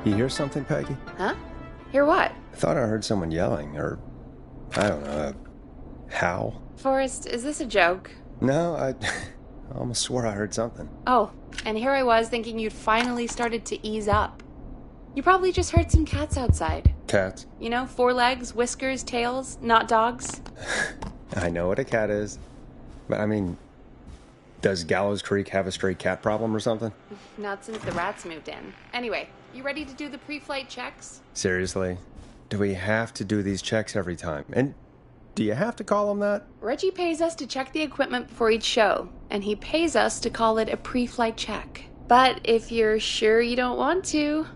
You hear something, Peggy? Huh? Hear what? I thought I heard someone yelling, or, I don't know, a howl. Forrest, is this a joke? No, I almost swore I heard something. Oh, and here I was thinking you'd finally started to ease up. You probably just heard some cats outside. Cats? You know, 4 legs, whiskers, tails, not dogs. I know what a cat is. But I mean, does Gallows Creek have a stray cat problem or something? Not since the rats moved in. Anyway, you ready to do the pre-flight checks? Seriously? Do we have to do these checks every time? And do you have to call them that? Reggie pays us to check the equipment before each show, and he pays us to call it a pre-flight check. But if you're sure you don't want to...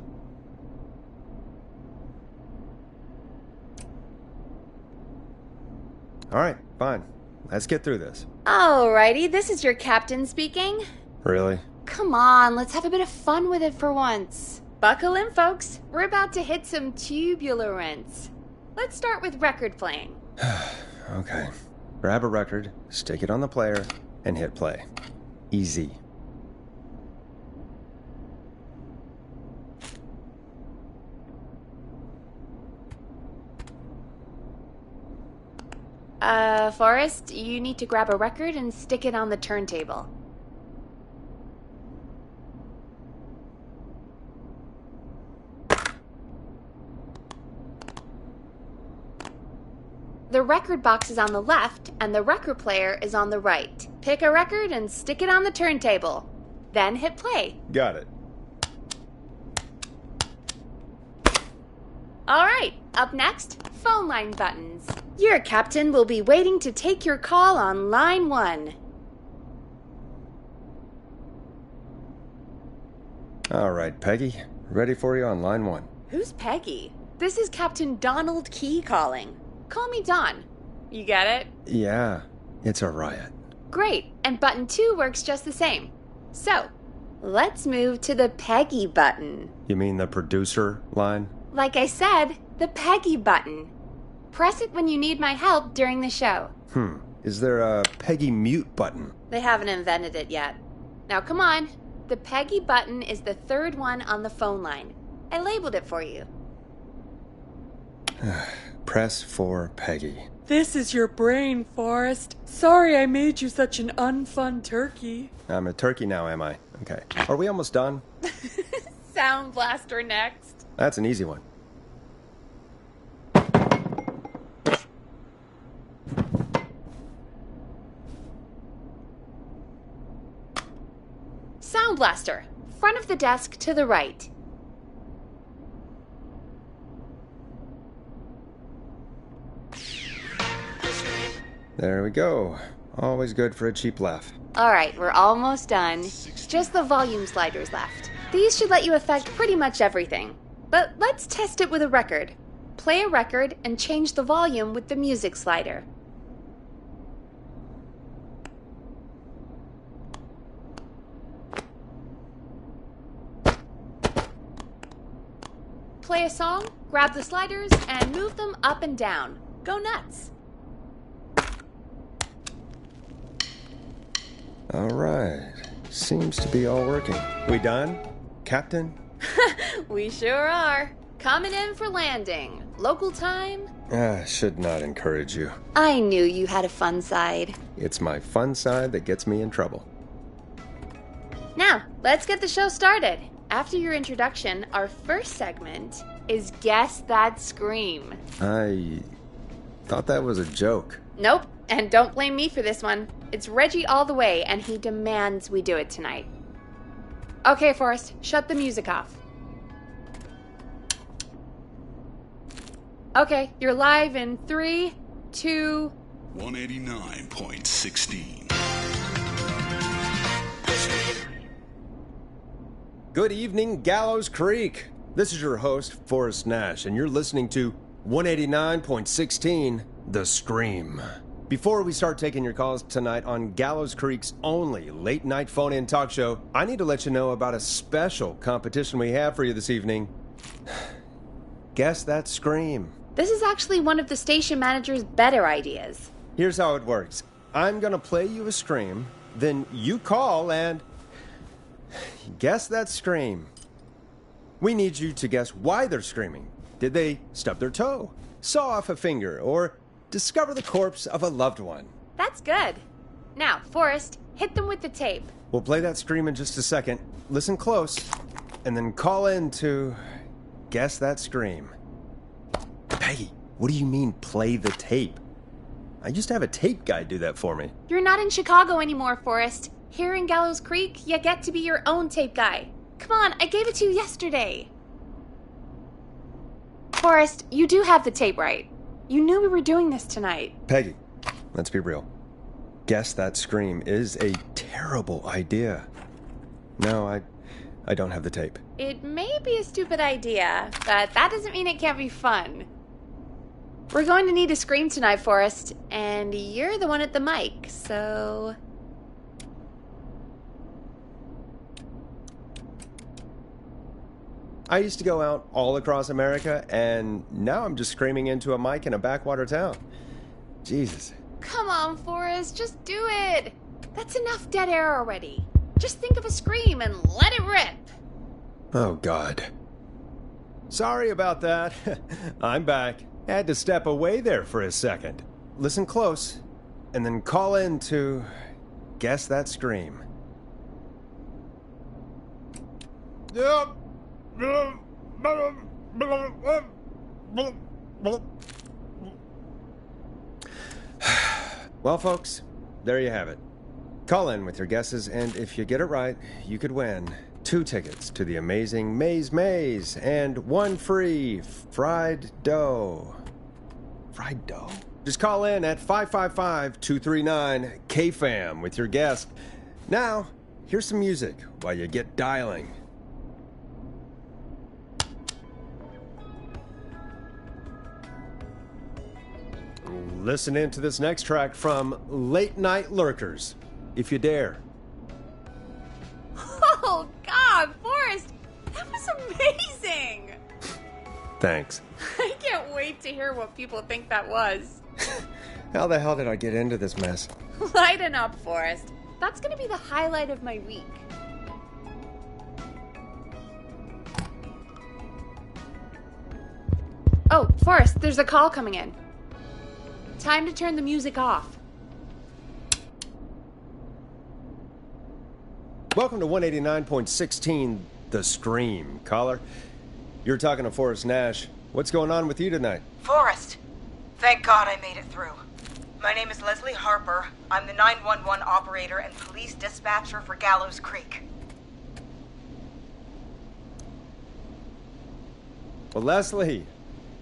All right, fine. Let's get through this. Alrighty, this is your captain speaking. Really? Come on, let's have a bit of fun with it for once. Buckle in, folks. We're about to hit some tubulance. Let's start with record playing. Okay. Grab a record, stick it on the player, and hit play. Easy. Forrest, you need to grab a record and stick it on the turntable. The record box is on the left, and the record player is on the right. Pick a record and stick it on the turntable. Then hit play. Got it. Alright, up next, phone line buttons. Your captain will be waiting to take your call on line 1. All right, Peggy. Ready for you on line 1. Who's Peggy? This is Captain Donald Key calling. Call me Don. You get it? Yeah, it's a riot. Great, and button 2 works just the same. So, let's move to the Peggy button. You mean the producer line? Like I said, the Peggy button. Press it when you need my help during the show. Is there a Peggy mute button? They haven't invented it yet. Now come on. The Peggy button is the 3rd one on the phone line. I labeled it for you. Press for Peggy. This is your brain, Forrest. Sorry I made you such an unfun turkey. I'm a turkey now, am I? Okay. Are we almost done? Sound Blaster next. That's an easy one. Sound Blaster. Front of the desk to the right. There we go. Always good for a cheap laugh. Alright, we're almost done. Just the volume sliders left. These should let you affect pretty much everything. But let's test it with a record. Play a record and change the volume with the music slider. Play a song, grab the sliders, and move them up and down. Go nuts! All right. Seems to be all working. We done, Captain? We sure are. Coming in for landing. Local time? Should not encourage you. I knew you had a fun side. It's my fun side that gets me in trouble. Now, let's get the show started. After your introduction, our first segment is Guess That Scream. I thought that was a joke. Nope, and don't blame me for this one. It's Reggie all the way, and he demands we do it tonight. Okay, Forrest, shut the music off. Okay, you're live in 3, 2... 189.16. Good evening, Gallows Creek. This is your host, Forrest Nash, and you're listening to 189.16, The Scream. Before we start taking your calls tonight on Gallows Creek's only late-night phone-in talk show, I need to let you know about a special competition we have for you this evening. Guess That Scream. This is actually one of the station manager's better ideas. Here's how it works. I'm gonna play you a scream, then you call and guess that scream. We need you to guess why they're screaming. Did they stub their toe, saw off a finger, or discover the corpse of a loved one? That's good. Now, Forrest, hit them with the tape. We'll play that scream in just a second. Listen close, and then call in to guess that scream. Peggy, what do you mean, play the tape? I used to have a tape guy do that for me. You're not in Chicago anymore, Forrest. Here in Gallows Creek, you get to be your own tape guy. Come on, I gave it to you yesterday. Forrest, you do have the tape right. You knew we were doing this tonight. Peggy, let's be real. Guess that scream is a terrible idea. No, I don't have the tape. It may be a stupid idea, but that doesn't mean it can't be fun. We're going to need a scream tonight, Forrest, and you're the one at the mic, so... I used to go out all across America, and now I'm just screaming into a mic in a backwater town. Jesus. Come on, Forrest, just do it. That's enough dead air already. Just think of a scream and let it rip. Oh, God. Sorry about that. I'm back. Had to step away there for a second. Listen close, and then call in to guess that scream. Well, folks, there you have it. Call in with your guesses, and if you get it right, you could win 2 tickets to the amazing Maze Maze and 1 free fried dough. Fried dough? Just call in at 555-239-KFAM with your guess. Now, here's some music while you get dialing. Listen in to this next track from Late Night Lurkers, if you dare. Oh, God, Forrest, that was amazing. Thanks. I can't wait to hear what people think that was. How the hell did I get into this mess? Lighten up, Forrest. That's going to be the highlight of my week. Oh, Forrest, there's a call coming in. Time to turn the music off. Welcome to 189.16, The Scream. Caller, you're talking to Forrest Nash. What's going on with you tonight? Forrest, thank God I made it through. My name is Leslie Harper. I'm the 911 operator and police dispatcher for Gallows Creek. Well, Leslie,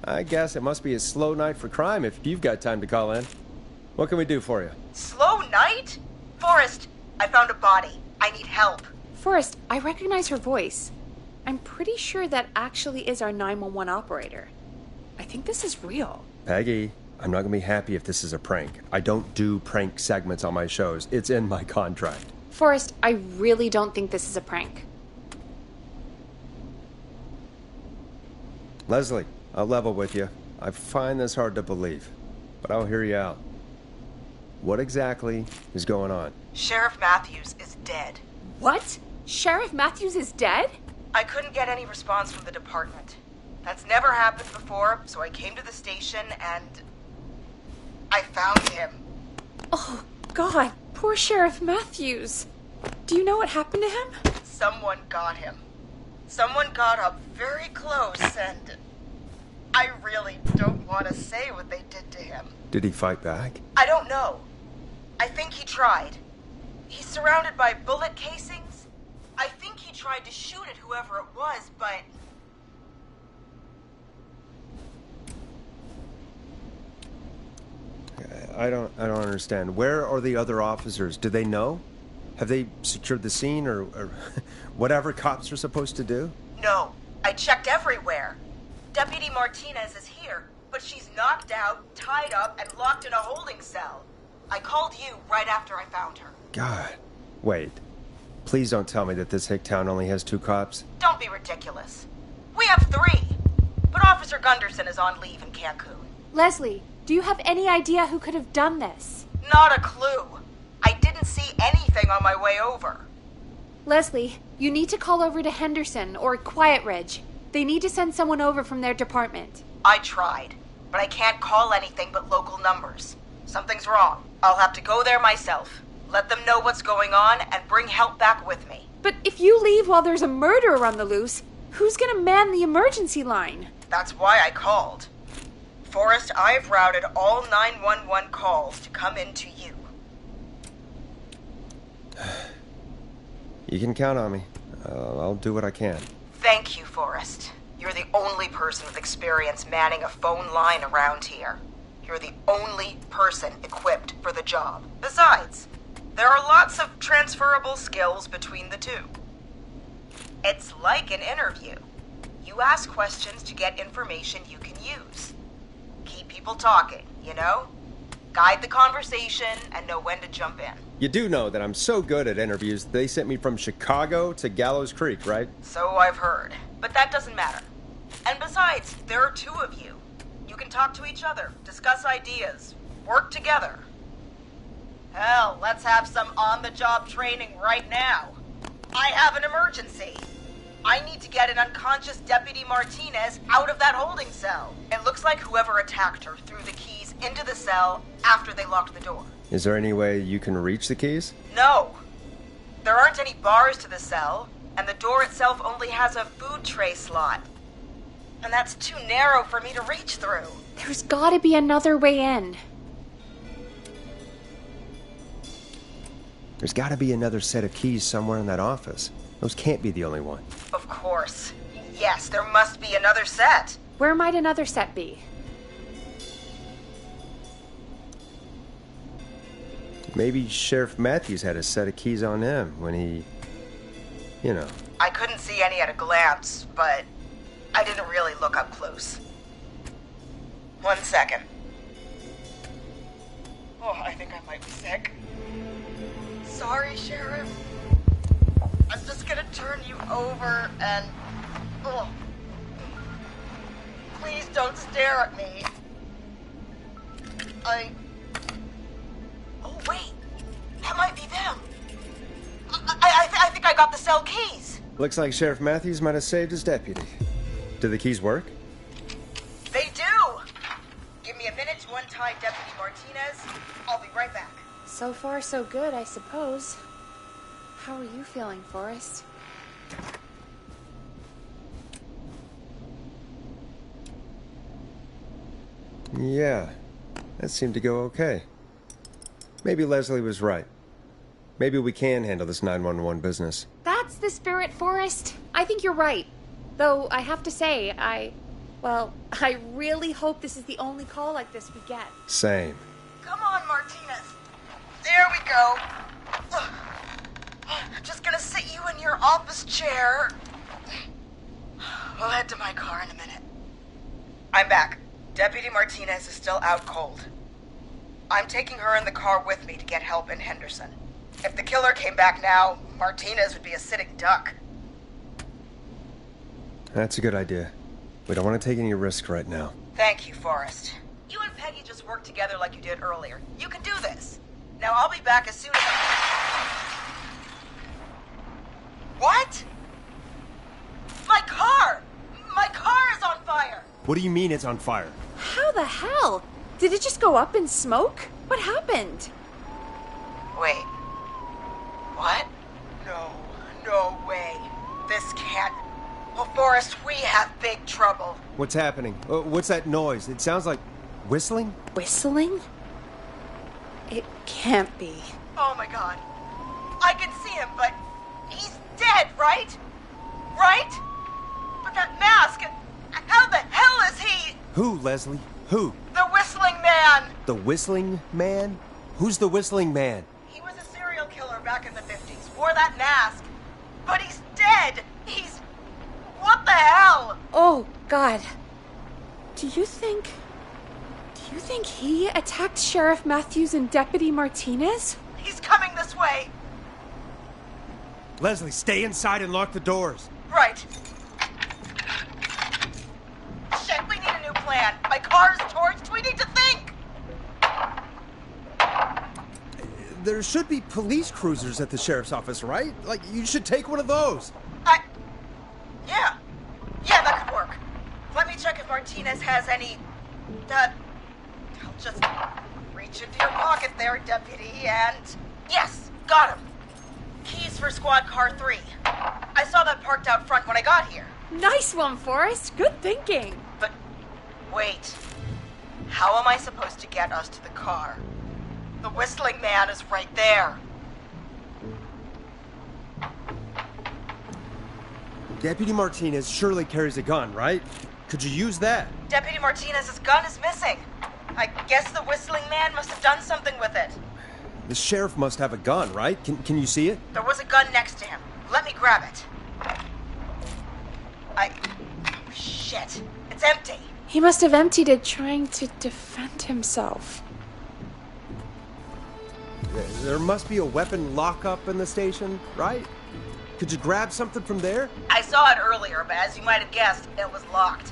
I guess it must be a slow night for crime if you've got time to call in. What can we do for you? Slow night? Forrest, I found a body. I need help. Forrest, I recognize her voice. I'm pretty sure that actually is our 911 operator. I think this is real. Peggy, I'm not going to be happy if this is a prank. I don't do prank segments on my shows. It's in my contract. Forrest, I really don't think this is a prank. Leslie, I'll level with you. I find this hard to believe, but I'll hear you out. What exactly is going on? Sheriff Matthews is dead. What? Sheriff Matthews is dead? I couldn't get any response from the department. That's never happened before, so I came to the station and I found him. Oh, God, poor Sheriff Matthews. Do you know what happened to him? Someone got him. Someone got up very close and I really don't want to say what they did to him. Did he fight back? I don't know. I think he tried. He's surrounded by bullet casings. I think he tried to shoot at whoever it was, but... I don't understand. Where are the other officers? Do they know? Have they secured the scene or whatever cops are supposed to do? No. I checked everywhere. Deputy Martinez is here, but she's knocked out, tied up, and locked in a holding cell. I called you right after I found her. God. Wait. Please don't tell me that this hick town only has 2 cops. Don't be ridiculous. We have 3, but Officer Gunderson is on leave in Cancun. Leslie, do you have any idea who could have done this? Not a clue. I didn't see anything on my way over. Leslie, you need to call over to Henderson or Quiet Ridge. They need to send someone over from their department. I tried, but I can't call anything but local numbers. Something's wrong. I'll have to go there myself. Let them know what's going on and bring help back with me. But if you leave while there's a murderer on the loose, who's gonna man the emergency line? That's why I called. Forrest, I've routed all 911 calls to come in to you. You can count on me. I'll do what I can. Thank you, Forrest. You're the only person with experience manning a phone line around here. You're the only person equipped for the job. Besides, there are lots of transferable skills between the two. It's like an interview. You ask questions to get information you can use. Keep people talking, you know? Guide the conversation and know when to jump in. You do know that I'm so good at interviews, they sent me from Chicago to Gallows Creek, right? So I've heard. But that doesn't matter. And besides, there are two of you. You can talk to each other, discuss ideas, work together. Hell, let's have some on-the-job training right now. I have an emergency. I need to get an unconscious Deputy Martinez out of that holding cell. It looks like whoever attacked her threw the keys into the cell after they locked the door. Is there any way you can reach the keys? No. There aren't any bars to the cell, and the door itself only has a food tray slot. And that's too narrow for me to reach through. There's gotta be another way in. There's gotta be another set of keys somewhere in that office. Those can't be the only one. Of course. Yes, there must be another set. Where might another set be? Maybe Sheriff Matthews had a set of keys on him when he... you know. I couldn't see any at a glance, but I didn't really look up close. 1 second. Oh, I think I might be sick. Sorry, Sheriff. I'm just gonna turn you over and... Oh. Please don't stare at me. Oh, wait. That might be them. I think I got the cell keys. Looks like Sheriff Matthews might have saved his deputy. Do the keys work? They do! Give me a minute to untie Deputy Martinez. I'll be right back. So far, so good, I suppose. How are you feeling, Forrest? Yeah, that seemed to go okay. Maybe Leslie was right. Maybe we can handle this 911 business. That's the spirit, Forrest. I think you're right. Though, I have to say, I really hope this is the only call like this we get. Same. Come on, Martinez. There we go. Just gonna sit you in your office chair. We'll head to my car in a minute. I'm back. Deputy Martinez is still out cold. I'm taking her in the car with me to get help in Henderson. If the killer came back now, Martinez would be a sitting duck. That's a good idea. We don't want to take any risk right now. Thank you, Forrest. You and Peggy just worked together like you did earlier. You can do this. Now I'll be back as soon as What? My car! My car is on fire! What do you mean it's on fire? How the hell? Did it just go up in smoke? What happened? Wait. What? No way. This can't... Well, Forrest, we have big trouble. What's happening? What's that noise? It sounds like whistling? Whistling? It can't be. Oh my god. I can see him, but he's dead, right? Right? But that mask, how the hell is he? Who, Leslie? Who? The Whistling Man! The Whistling Man? Who's the Whistling Man? He was a serial killer back in the 50s, wore that mask. But he's dead! He's... What the hell? Oh, God. Do you think he attacked Sheriff Matthews and Deputy Martinez? He's coming this way. Leslie, stay inside and lock the doors. Right. Shit, we need a new plan. My car's torched. We need to think. there should be police cruisers at the sheriff's office, right? Like, you should take one of those. Yeah. Yeah, that could work. Let me check if Martinez has any... I'll just reach into your pocket there, Deputy, and... Yes, got him. Keys for squad car 3. I saw that parked out front when I got here. Nice one, Forrest. Good thinking. But wait. How am I supposed to get us to the car? The whistling man is right there. Deputy Martinez surely carries a gun, right? Could you use that? Deputy Martinez's gun is missing. I guess the whistling man must have done something with it. The sheriff must have a gun, right? Can you see it? There was a gun next to him. Let me grab it. Oh, shit. It's empty. He must have emptied it trying to defend himself. There must be a weapon lockup in the station, right? Could you grab something from there? I saw it earlier, but as you might have guessed, it was locked.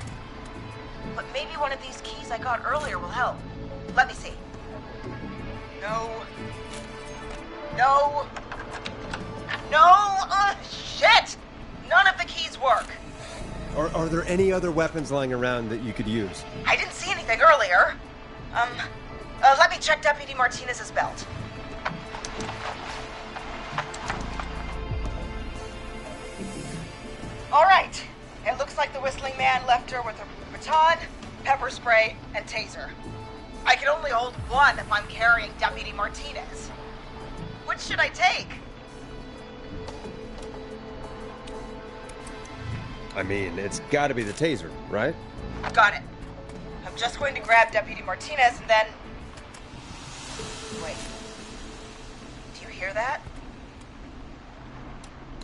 But maybe one of these keys I got earlier will help. Let me see. No. No. No! Shit! None of the keys work. Are there any other weapons lying around that you could use? I didn't see anything earlier. Let me check Deputy Martinez's belt. All right. It looks like the whistling man left her with a baton, pepper spray, and taser. I can only hold one if I'm carrying Deputy Martinez. Which should I take? I mean, it's gotta be the taser, right? Got it. I'm just going to grab Deputy Martinez and then... Wait. Do you hear that?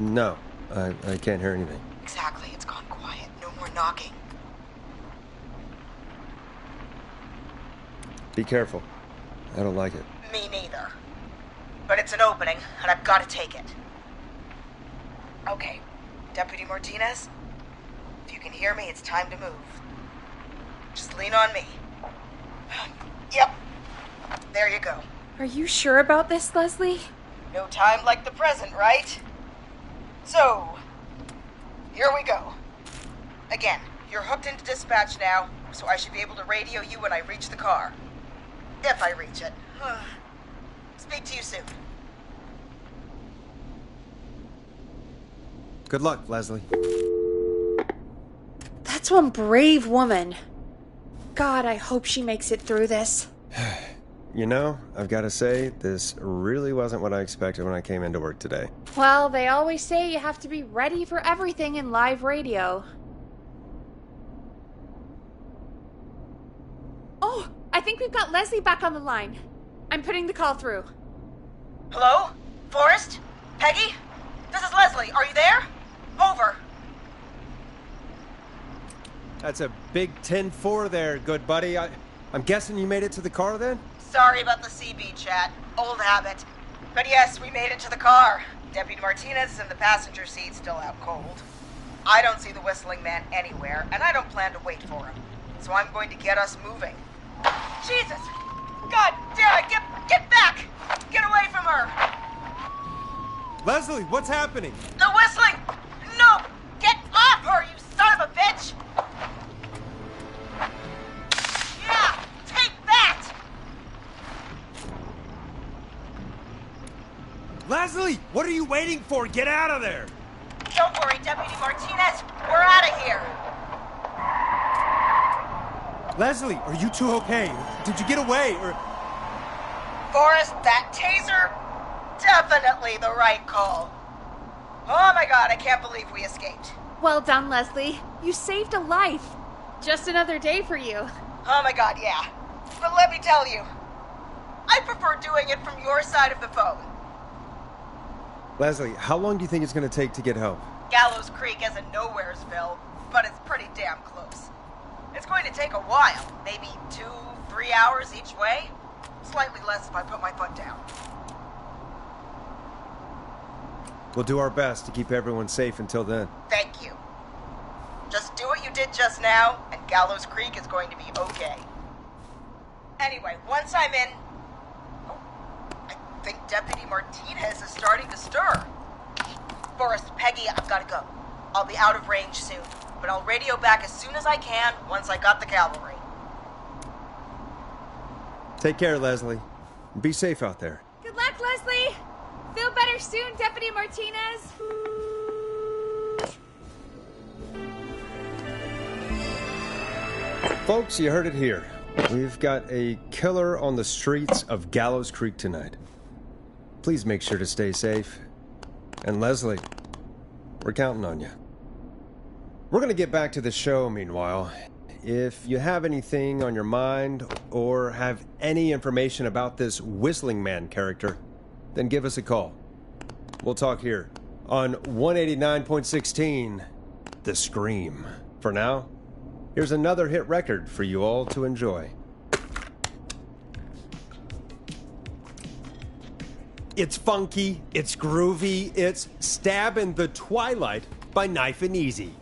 No, I can't hear anything. Exactly. It's gone quiet. No more knocking. Be careful. I don't like it. Me neither. But it's an opening, and I've got to take it. Okay. Deputy Martinez? If you can hear me, it's time to move. Just lean on me. Yep. There you go. Are you sure about this, Leslie? No time like the present, right? So, here we go. Again, you're hooked into dispatch now, so I should be able to radio you when I reach the car. If I reach it. Speak to you soon. Good luck, Leslie. That's one brave woman. God, I hope she makes it through this. You know, I've got to say, this really wasn't what I expected when I came into work today. Well, they always say you have to be ready for everything in live radio. Oh, I think we've got Leslie back on the line. I'm putting the call through. Hello? Forrest? Peggy? This is Leslie. Are you there? Over. That's a big 10-4 there, good buddy. I'm guessing you made it to the car then? Sorry about the CB chat. Old habit. But yes, we made it to the car. Deputy Martinez is in the passenger seat, still out cold. I don't see the whistling man anywhere, and I don't plan to wait for him. So I'm going to get us moving. Jesus! God damn it! Get back! Get away from her! Leslie, what's happening? The whistling! No! Get off her, you son of a bitch! Yeah! Take that! Leslie, what are you waiting for? Get out of there! Don't worry, Deputy Martinez. We're out of here. Leslie, are you two okay? Did you get away, or... Forrest, that taser? Definitely the right call. Oh my god, I can't believe we escaped. Well done, Leslie. You saved a life. Just another day for you. Oh my god, yeah. But let me tell you, I prefer doing it from your side of the phone. Leslie, how long do you think it's going to take to get help? Gallows Creek isn't Nowheresville, but it's pretty damn close. It's going to take a while, maybe 2-3 hours each way. Slightly less if I put my foot down. We'll do our best to keep everyone safe until then. Thank you. Just do what you did just now, and Gallows Creek is going to be okay. Anyway, once I'm in... Oh, think Deputy Martinez is starting to stir. Forrest, Peggy, I've got to go. I'll be out of range soon, but I'll radio back as soon as I can once I got the cavalry. Take care, Leslie. Be safe out there. Good luck, Leslie. Feel better soon, Deputy Martinez. Folks, you heard it here. We've got a killer on the streets of Gallows Creek tonight. Please make sure to stay safe. And Leslie, we're counting on you. We're going to get back to the show, meanwhile. If you have anything on your mind or have any information about this Whistling Man character, then give us a call. We'll talk here on 189.16, The Scream. For now, here's another hit record for you all to enjoy. It's funky, it's groovy, it's Stab in the Twilight by Knife and Easy.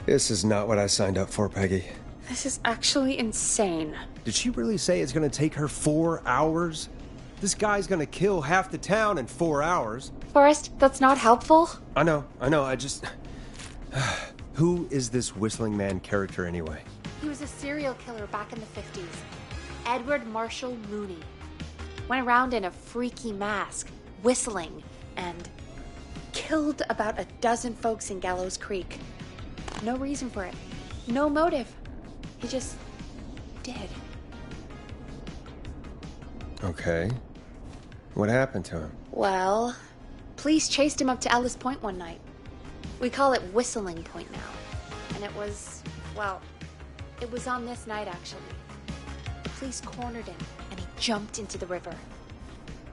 This is not what I signed up for, Peggy. This is actually insane. Did she really say it's gonna take her 4 hours? This guy's gonna kill half the town in 4 hours. Forrest, that's not helpful. I know, I just... Who is this Whistling Man character anyway? He was a serial killer back in the 50s. Edward Marshall Mooney. Went around in a freaky mask, whistling, and killed about a dozen folks in Gallows Creek. No reason for it. No motive. He just did. Okay. What happened to him? Well, police chased him up to Ellis Point one night. We call it Whistling Point now. And it was on this night, actually. The police cornered him, and he jumped into the river.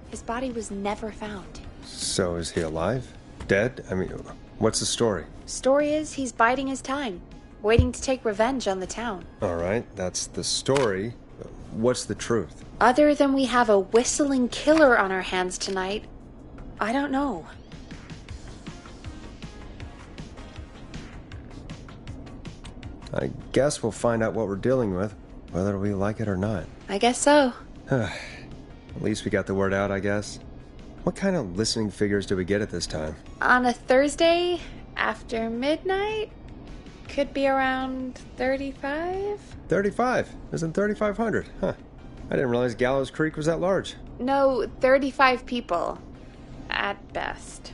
His body was never found. So is he alive? Dead? I mean, what's the story? Story is he's biding his time, waiting to take revenge on the town. All right, that's the story. What's the truth? Other than we have a whistling killer on our hands tonight, I don't know. I guess we'll find out what we're dealing with, whether we like it or not. I guess so. At least we got the word out, I guess. What kind of listening figures do we get at this time? On a Thursday after midnight? Could be around 35? 35? Isn't 3,500? Huh. I didn't realize Gallows Creek was that large. No, 35 people. At best.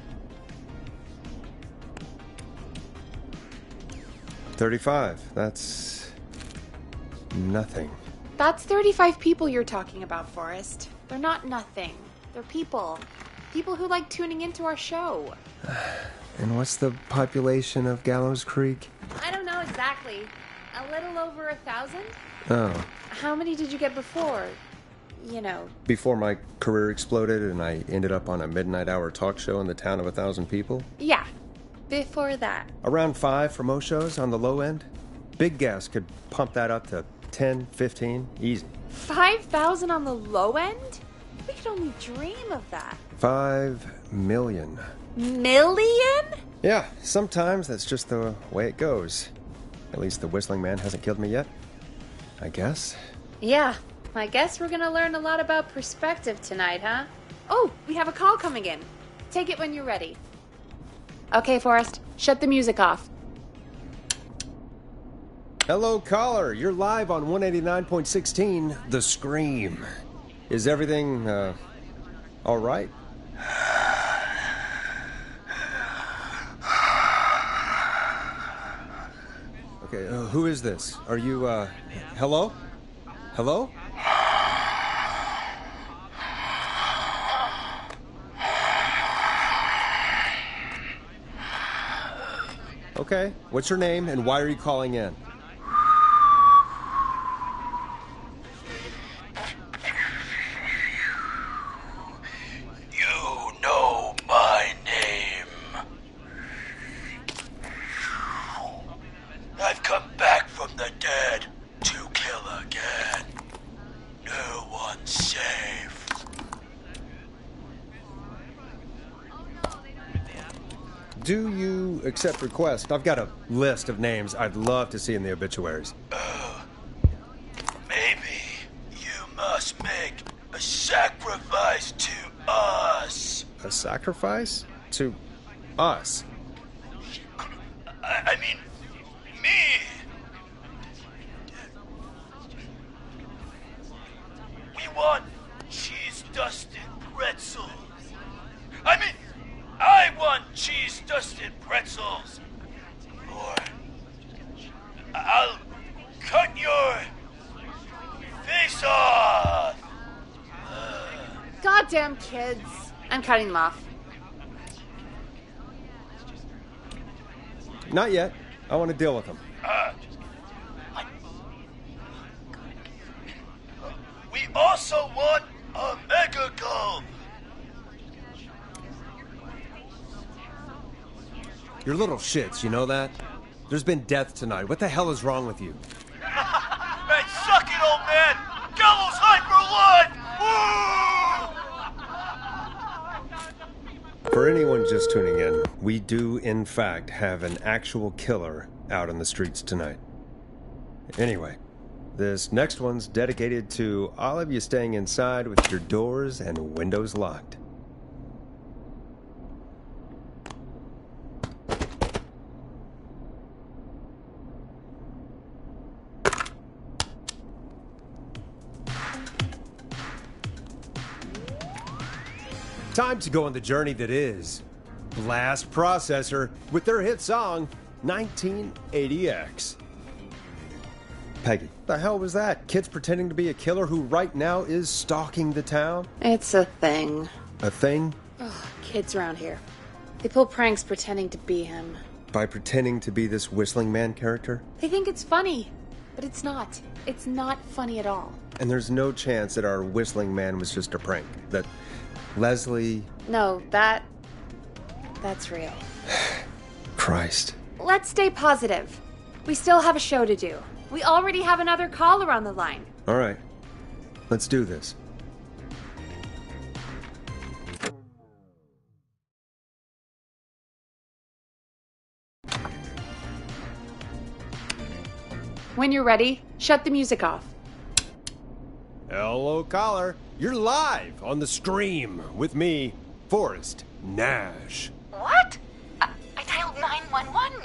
35. That's... nothing. That's 35 people you're talking about, Forrest. They're not nothing. They're people. People who like tuning into our show. And what's the population of Gallows Creek? I don't know exactly. A little over 1,000? Oh. How many did you get before? You know. Before my career exploded and I ended up on a midnight hour talk show in the town of 1,000 people? Yeah. Before that. Around 5 for most shows on the low end. Big Gas could pump that up to 10, 15, easy. 5,000 on the low end? We could only dream of that. 5 million. Million? Yeah, sometimes that's just the way it goes. At least the Whistling Man hasn't killed me yet. I guess. Yeah, I guess we're gonna learn a lot about perspective tonight, huh? Oh, we have a call coming in. Take it when you're ready. Okay, Forrest, shut the music off. Hello, caller. You're live on 189.16, The Scream. Is everything, all right? Okay, who is this? Are you, hello? Hello? Okay, what's your name and why are you calling in? You know my name. I've come back from the dead to kill again. No one's safe. Do you accept requests? I've got a list of names I'd love to see in the obituaries. Maybe you must make a sacrifice. Sacrifice? To us? I mean, me! We want cheese-dusted pretzels. I want cheese-dusted pretzels. Or I'll cut your face off. Goddamn kids. I'm cutting them off. Not yet. I want to deal with them. We also want a mega gulp. You're little shits, you know that? There's been death tonight. What the hell is wrong with you? Man, suck it, old man! Gallows Hyper Life! Woo! For anyone just tuning in, we do, in fact, have an actual killer out on the streets tonight. Anyway, this next one's dedicated to all of you staying inside with your doors and windows locked. Time to go on the journey that is Blast Processor with their hit song 1980X. Peggy, the hell was that? Kids pretending to be a killer who right now is stalking the town? It's a thing. A thing? Kids around here. They pull pranks pretending to be him. By pretending to be this Whistling Man character? They think it's funny, but it's not. It's not funny at all. And there's no chance that our Whistling Man was just a prank. That Leslie... No, that's real. Christ. Let's stay positive. We still have a show to do. We already have another caller on the line. All right. Let's do this. When you're ready, shut the music off. Hello, caller. You're live on the stream with me, Forrest Nash. What? I dialed 911.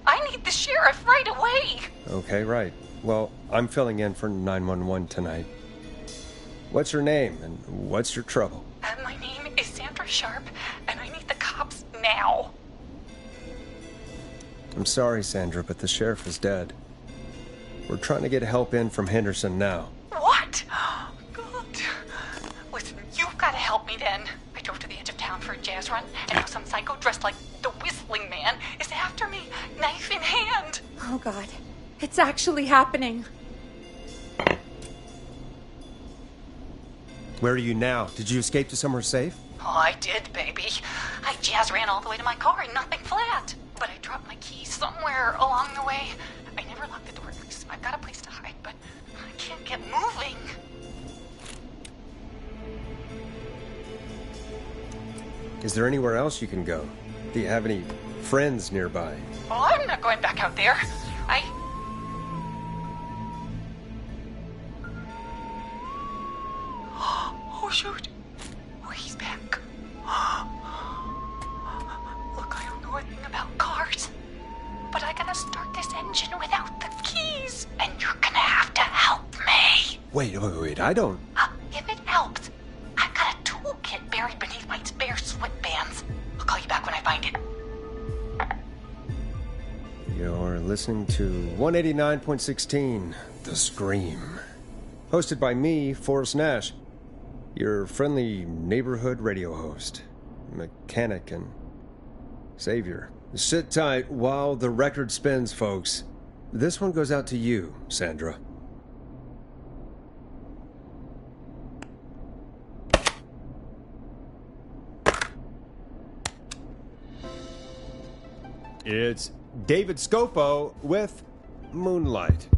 I need the sheriff right away. Okay, right. Well, I'm filling in for 911 tonight. What's your name and what's your trouble? My name is Sandra Sharp, and I need the cops now. I'm sorry, Sandra, but the sheriff is dead. We're trying to get help in from Henderson now. What? God. Listen, you've got to help me then. I drove to the edge of town for a jazz run, and now some psycho dressed like the Whistling Man is after me, knife in hand. Oh, God. It's actually happening. Where are you now? Did you escape to somewhere safe? Oh, I did, baby. I jazz ran all the way to my car and nothing flat. But I dropped my keys somewhere along the way. I never locked the door. I've got a place to hide, but I can't get moving. Is there anywhere else you can go? Do you have any friends nearby? Well, I'm not going back out there. Oh, shoot. Oh, he's back. Look, I don't know anything about cars, but I gotta start this engine without the keys, and you're gonna have to help me. Wait, I don't... If it helps, I've got a toolkit buried beneath my spare sweatbands. I'll call you back when I find it. You're listening to 189.16, The Scream. Hosted by me, Forrest Nash, your friendly neighborhood radio host, mechanic and savior. Sit tight while the record spins, folks. This one goes out to you, Sandra. It's David Scopo with Moonlight.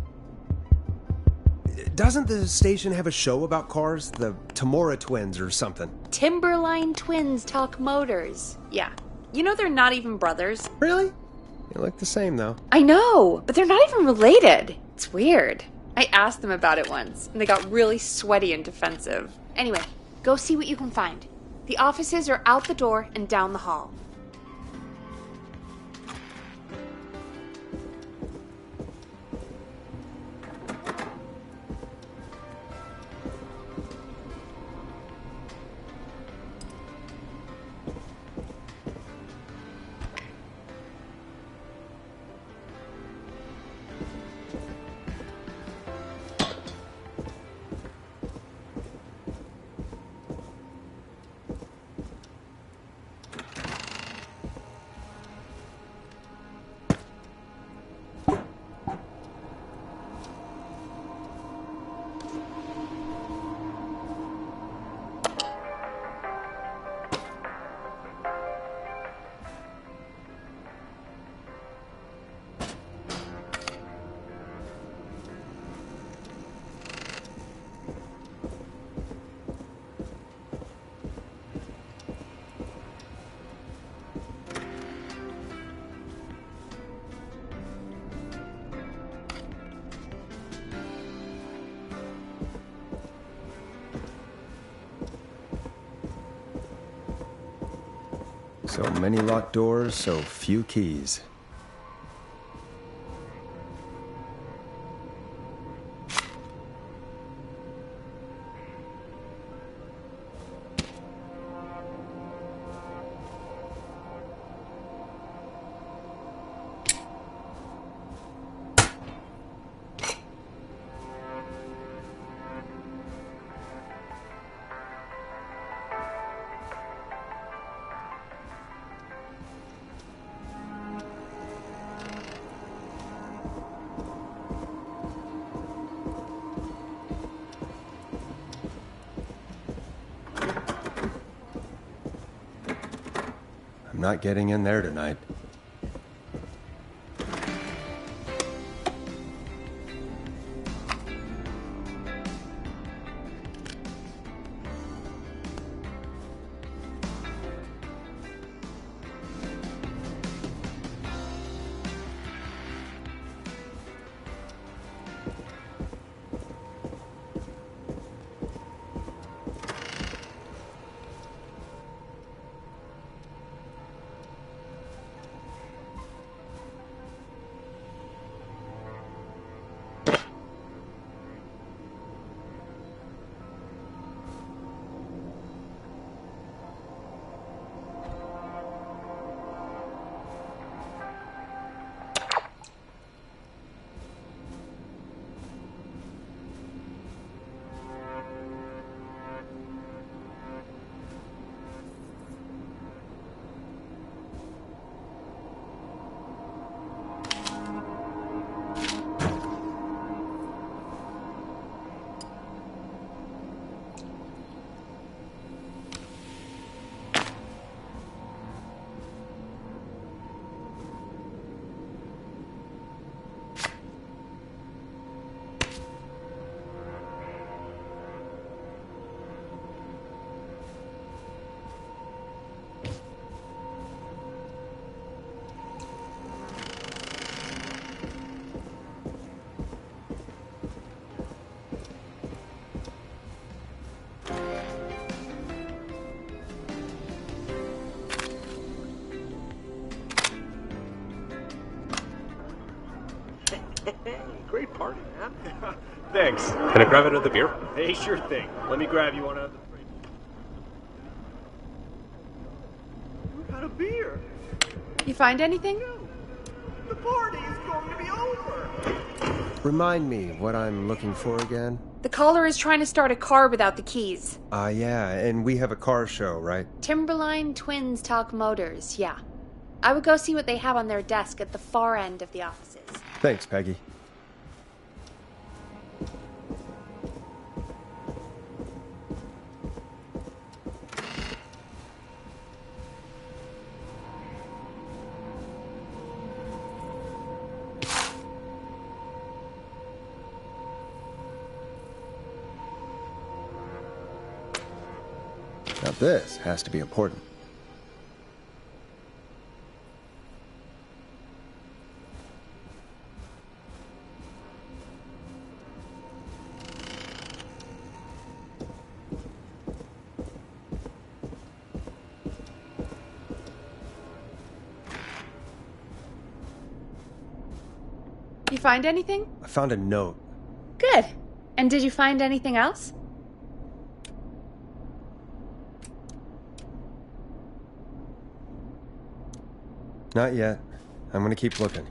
Doesn't the station have a show about cars? The Tamora twins or something? Timberline twins talk motors. Yeah. You know they're not even brothers. Really? You look the same, though. I know, but they're not even related. It's weird. I asked them about it once, and they got really sweaty and defensive. Anyway, go see what you can find. The offices are out the door and down the hall. So many locked doors, so few keys. I'm not getting in there tonight. Great party, man. Thanks. Can I grab another beer? Hey, sure thing. Let me grab you one of the... We got a beer. You find anything? The party is going to be over. Remind me what I'm looking for again? The caller is trying to start a car without the keys. Yeah, and we have a car show, right? Timberline Twins Talk Motors, yeah. I would go see what they have on their desk at the far end of the offices. Thanks, Peggy. Now this has to be important. You find anything? I found a note. Good. And did you find anything else? Not yet. I'm gonna keep looking.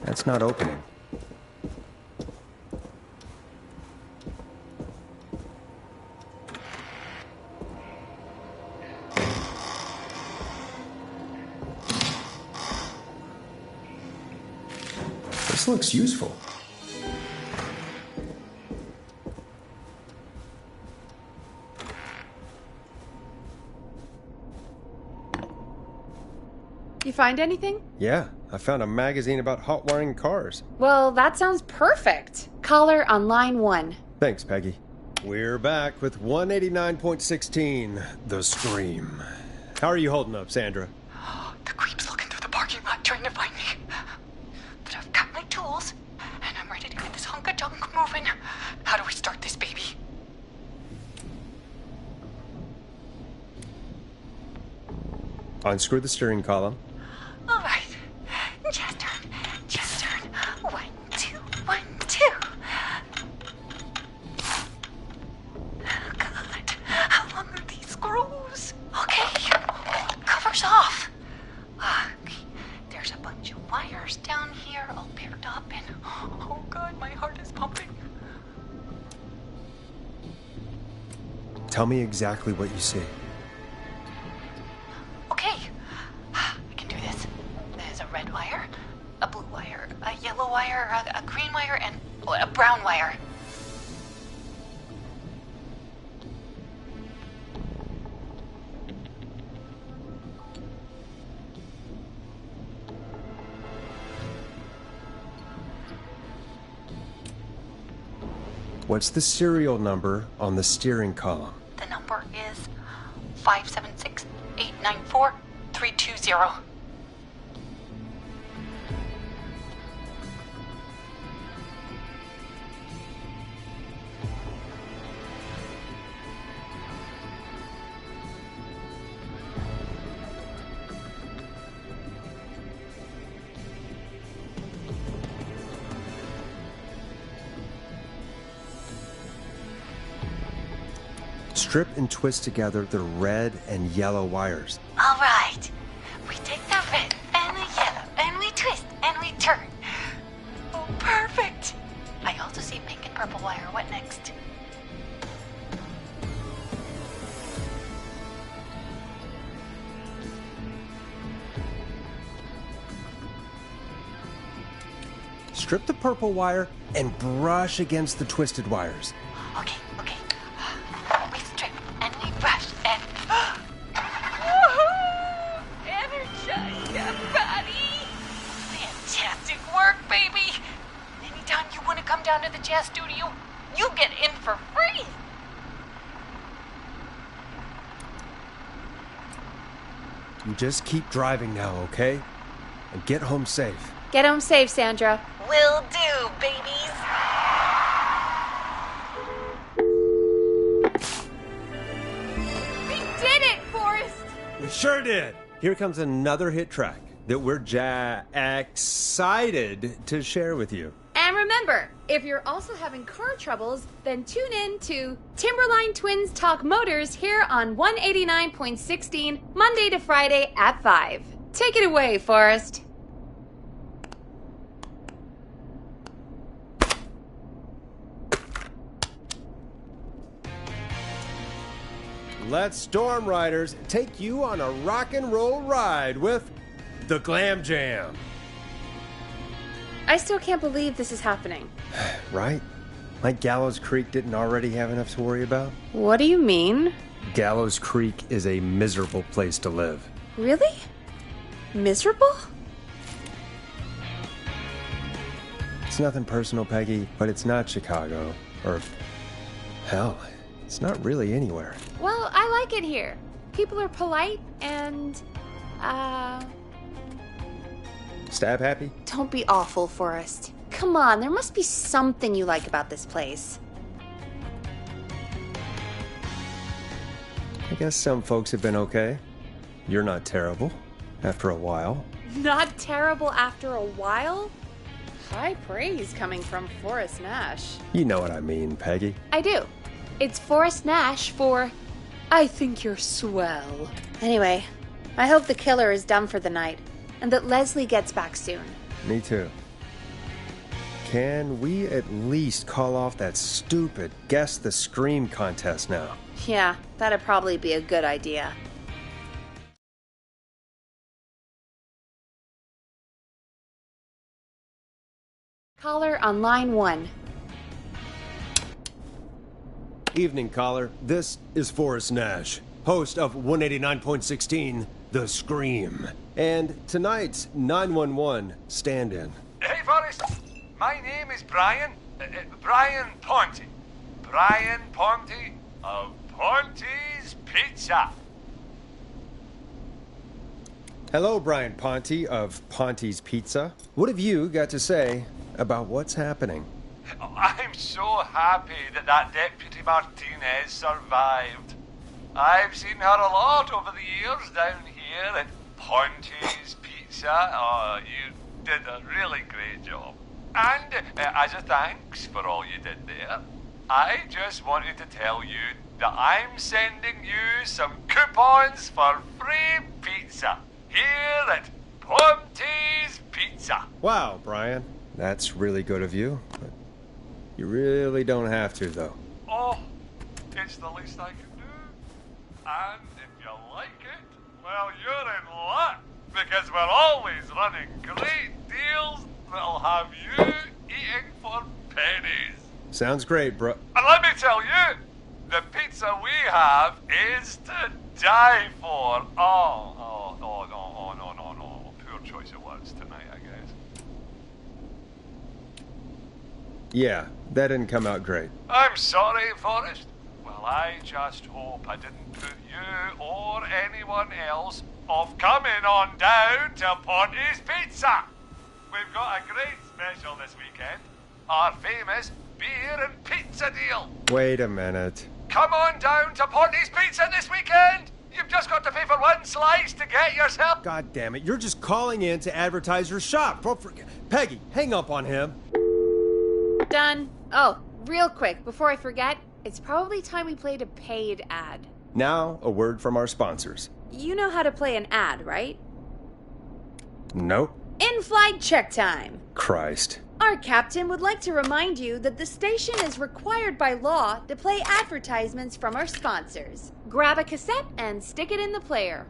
That's not opening. This looks useful. You find anything? Yeah, I found a magazine about hot wiring cars. Well, that sounds perfect. Caller on line 1. Thanks, Peggy. We're back with 189.16, The Scream. How are you holding up, Sandra? The creep's looking through the parking lot trying to find me. But I've got my tools, and I'm ready to get this hunk of junk moving. How do we start this baby? Unscrew the steering column. All right. Just turn. Just turn. 1, 2, 1, 2. Oh, God. How long are these screws? Okay. Cover's off. Okay. There's a bunch of wires down here all paired up, and oh, God, my heart is pumping. Tell me exactly what you see. Okay, I can do this. There's a red wire, a blue wire, a yellow wire, a green wire, and a brown wire. What's the serial number on the steering column? The number is 576-894-320. Strip and twist together the red and yellow wires. All right. We take the red and the yellow, and we twist, and we turn. Oh, perfect. I also see pink and purple wire. What next? Strip the purple wire and brush against the twisted wires. Okay. We strip, and we brush, and... Energize your body! Fantastic work, baby! Anytime you want to come down to the jazz studio, you get in for free! You just keep driving now, okay? And get home safe. Get home safe, Sandra. Will do, babies! We did it, Forrest! We sure did. Here comes another hit track that we're excited to share with you. And remember, if you're also having car troubles, then tune in to Timberline Twins Talk Motors here on 189.16, Monday to Friday at 5. Take it away, Forrest. Let's Storm Riders take you on a rock and roll ride with the Glam Jam. I still can't believe this is happening. Right? Like Gallows Creek didn't already have enough to worry about? What do you mean? Gallows Creek is a miserable place to live. Really? Miserable? It's nothing personal, Peggy, but it's not Chicago. Or, hell, it's not really anywhere. Well, I like it here. People are polite and, Stab happy? don't be awful, Forrest. Come on, there must be something you like about this place. I guess some folks have been okay. You're not terrible. After a while. Not terrible after a while? High praise coming from Forrest Nash. You know what I mean, Peggy. I do. It's Forrest Nash for I think you're swell. Anyway, I hope the killer is done for the night and that Leslie gets back soon. Me too. Can we at least call off that stupid Guess the Scream contest now? Yeah, that'd probably be a good idea. Caller on line 1. Evening, caller. This is Forrest Nash, host of 189.16, The Scream. And tonight's 911 stand-in. Hey, Forrest. My name is Brian. Brian Ponte. Brian Ponte of Ponte's Pizza. Hello, Brian Ponte of Ponte's Pizza. What have you got to say about what's happening? I'm so happy that Deputy Martinez survived. I've seen her a lot over the years down here at Ponte's Pizza. Oh, you did a really great job. And as a thanks for all you did there, I just wanted to tell you that I'm sending you some coupons for free pizza here at Ponte's Pizza. Wow, Brian. That's really good of you. But you really don't have to, though. Oh, it's the least I can do. And if you like it, well, you're in luck, because we're always running great deals that'll have you eating for pennies. Sounds great, bro. And let me tell you, the pizza we have is to die for. No. Poor choice of words tonight, I guess. Yeah, that didn't come out great. I'm sorry, Forrest. Well, I just hope I didn't put you or anyone else off coming on down to Ponty's Pizza. We've got a great special this weekend. Our famous beer and pizza deal. Wait a minute. Come on down to Ponty's Pizza this weekend. You've just got to pay for one slice to get yourself. God damn it, you're just calling in to advertise your shop. Peggy, hang up on him. Done. Oh, real quick, before I forget, it's probably time we played a paid ad. Now, a word from our sponsors. You know how to play an ad, right? Nope. In-flight check time. Christ. Our captain would like to remind you that the station is required by law to play advertisements from our sponsors. Grab a cassette and stick it in the player.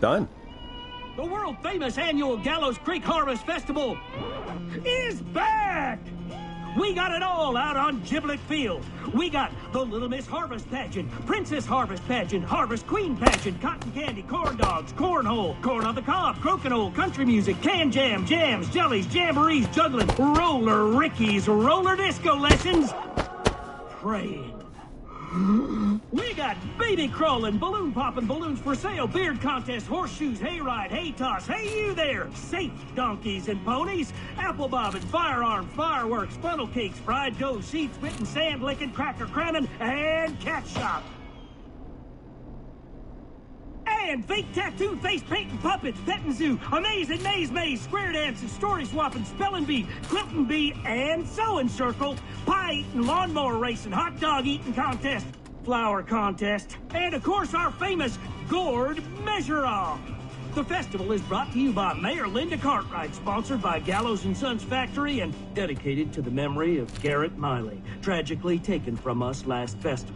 Done. The world-famous annual Gallows Creek Harvest Festival is back! We got it all out on Giblet Field. We got the Little Miss Harvest Pageant, Princess Harvest Pageant, Harvest Queen Pageant, Cotton Candy, Corn Dogs, Cornhole, Corn on the Cob, Crokinole, Country Music, Can Jam, Jams, Jellies, Jamborees, Juggling, Roller Rickies, Roller Disco Lessons, Praying. We got baby crawling, balloon popping, balloons for sale, beard contest, horseshoes, hayride, hay toss, hey you there, safe donkeys and ponies, apple bobbing, firearms, fireworks, funnel cakes, fried dough, seed spitting, sand licking, cracker cramming, and cat shop. And fake tattoo, face painting, puppets, petting zoo, amazing maze, square dancing, story swapping, spelling bee, quilting bee, and sewing circle, pie eating, lawnmower racing, hot dog eating contest, flower contest, and of course our famous gourd measure-off. The festival is brought to you by Mayor Linda Cartwright, sponsored by Gallows & Sons Factory, and dedicated to the memory of Garrett Miley, tragically taken from us last festival.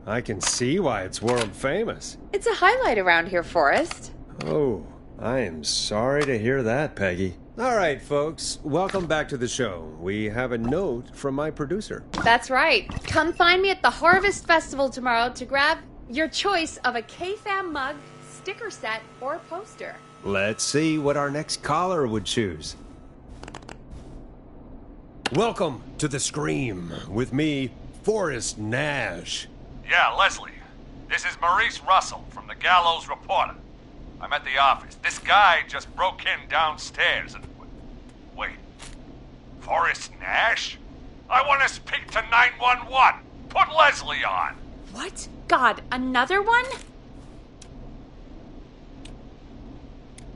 I can see why it's world famous. It's a highlight around here, Forrest. Oh, I am sorry to hear that, Peggy. All right, folks, welcome back to the show. We have a note from my producer. That's right. Come find me at the Harvest Festival tomorrow to grab your choice of a K-Fam mug, sticker set, or poster. Let's see what our next caller would choose. Welcome to The Scream with me, Forrest Nash. Yeah, Leslie. This is Maurice Russell from the Gallows Reporter. I'm at the office. This guy just broke in downstairs and... Wait. Forrest Nash? I want to speak to 911. Put Leslie on. What? God, another one?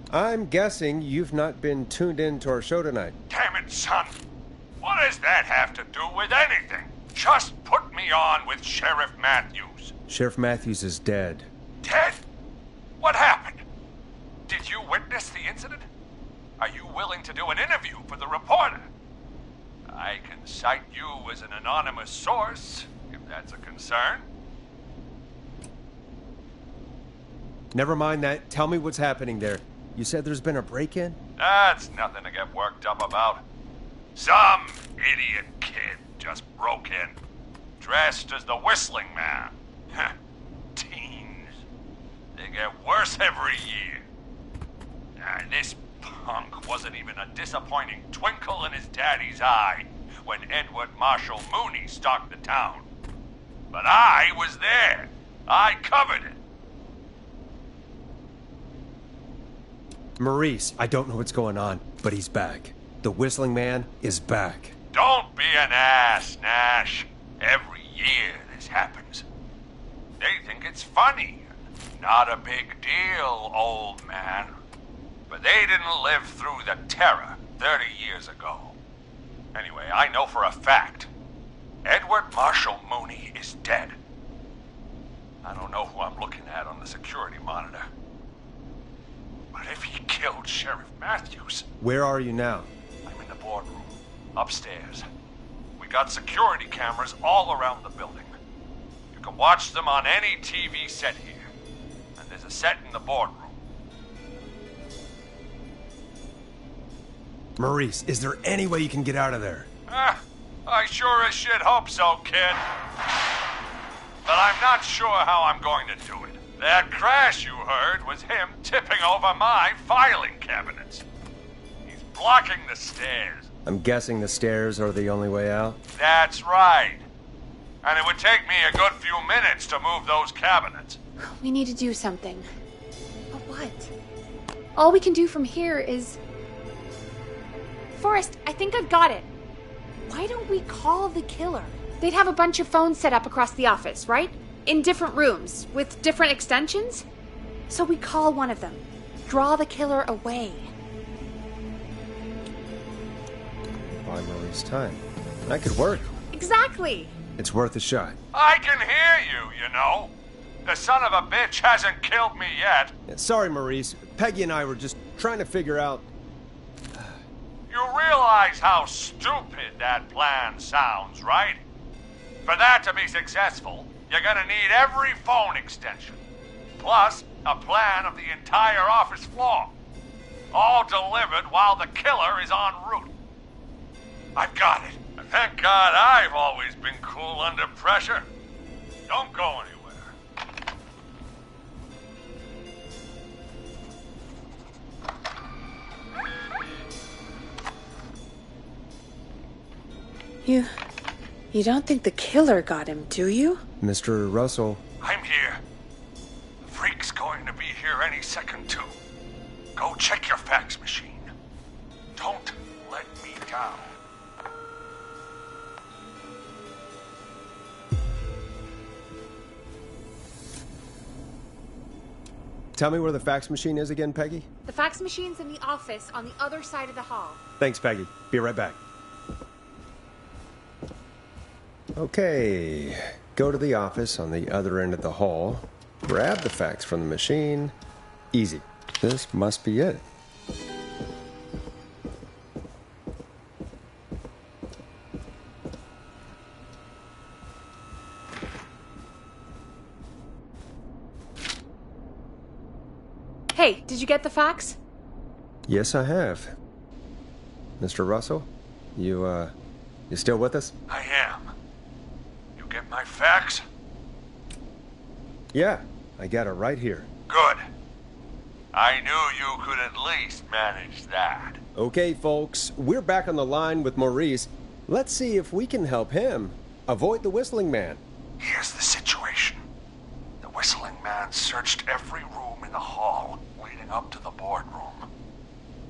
I'm guessing you've not been tuned in to our show tonight. Damn it, son. What does that have to do with anything? Just put me on with Sheriff Matthews. Sheriff Matthews is dead. Dead? What happened? Did you witness the incident? Are you willing to do an interview for the reporter? I can cite you as an anonymous source, if that's a concern. Never mind that. Tell me what's happening there. You said there's been a break-in? That's nothing to get worked up about. Some idiot kid just broke in, dressed as the Whistling Man. Teens. They get worse every year. This punk wasn't even a disappointing twinkle in his daddy's eye when Edward Marshall Mooney stalked the town. But I was there. I covered it. Maurice, I don't know what's going on, but he's back. The Whistling Man is back. Don't be an ass, Nash. Every year this happens. They think it's funny. Not a big deal, old man. But they didn't live through the terror 30 years ago. Anyway, I know for a fact. Edward Marshall Mooney is dead. I don't know who I'm looking at on the security monitor. But if he killed Sheriff Matthews, Where are you now? I'm in the boardroom, upstairs. We got security cameras all around the building. You can watch them on any TV set here. And there's a set in the boardroom. Maurice, is there any way you can get out of there? I sure as shit hope so, kid. But I'm not sure how I'm going to do it. That crash you heard was him tipping over my filing cabinets. He's blocking the stairs. I'm guessing the stairs are the only way out. That's right. And it would take me a good few minutes to move those cabinets. We need to do something. But what? All we can do from here is... Forrest, I think I've got it. Why don't we call the killer? They'd have a bunch of phones set up across the office, right? In different rooms, with different extensions? So we call one of them. Draw the killer away. Buy Maurice time. That could work. Exactly! It's worth a shot. I can hear you, you know. The son of a bitch hasn't killed me yet. Yeah, sorry, Maurice. Peggy and I were just trying to figure out... You realize how stupid that plan sounds, right? For that to be successful, you're gonna need every phone extension. Plus, a plan of the entire office floor. All delivered while the killer is en route. I've got it. And thank God I've always been cool under pressure. Don't go anywhere. You don't think the killer got him, do you? Mr. Russell. I'm here. The freak's going to be here any second, too. Go check your fax machine. Don't let me down. Tell me where the fax machine is again, Peggy? The fax machine's in the office on the other side of the hall. Thanks, Peggy. Be right back. Okay. Go to the office on the other end of the hall. Grab the fax from the machine. Easy. This must be it. Hey, did you get the fax? Yes, I have. Mr. Russell, you still with us? I am. You get my fax? Yeah, I got it right here. Good. I knew you could at least manage that. Okay, folks, we're back on the line with Maurice. Let's see if we can help him avoid the Whistling Man. Here's the situation. The Whistling Man searched every room in the hall leading up to the boardroom.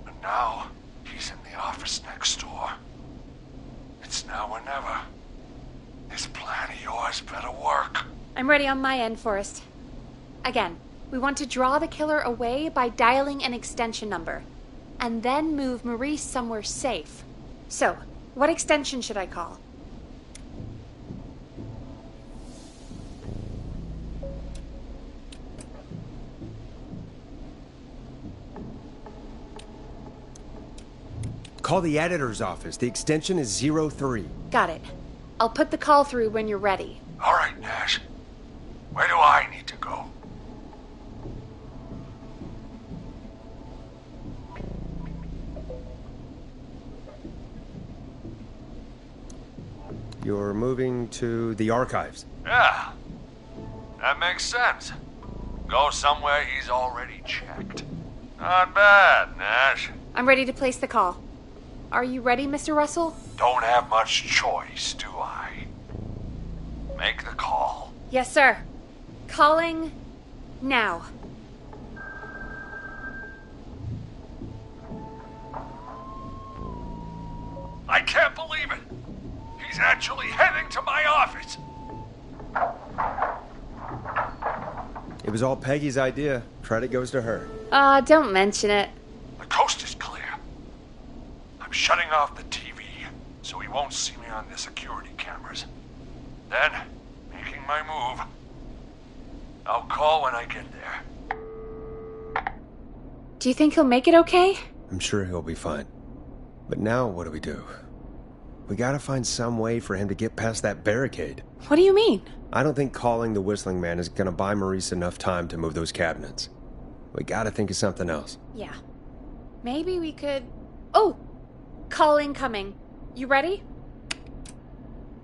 And now, he's in the office next door. It's now or never. This plan of yours better work. I'm ready on my end, Forrest. Again, we want to draw the killer away by dialing an extension number, and then move Maurice somewhere safe. So, what extension should I call? Call the editor's office. The extension is 03. Got it. I'll put the call through when you're ready. All right, Nash. Where do I need to go? You're moving to the archives. Yeah. That makes sense. Go somewhere he's already checked. Not bad, Nash. I'm ready to place the call. Are you ready, Mr. Russell? Don't have much choice, do I? Make the call. Yes, sir. Calling now. I can't believe it. He's actually heading to my office. It was all Peggy's idea. Credit goes to her. Don't mention it. The coast is clear. I'm shutting off the TV so he won't see me on the security cameras. Then, making my move. I'll call when I get there. Do you think he'll make it okay? I'm sure he'll be fine. But now what do? We gotta find some way for him to get past that barricade. What do you mean? I don't think calling the Whistling Man is gonna buy Maurice enough time to move those cabinets. We gotta think of something else. Yeah. Maybe we could... Oh! Call incoming. You ready?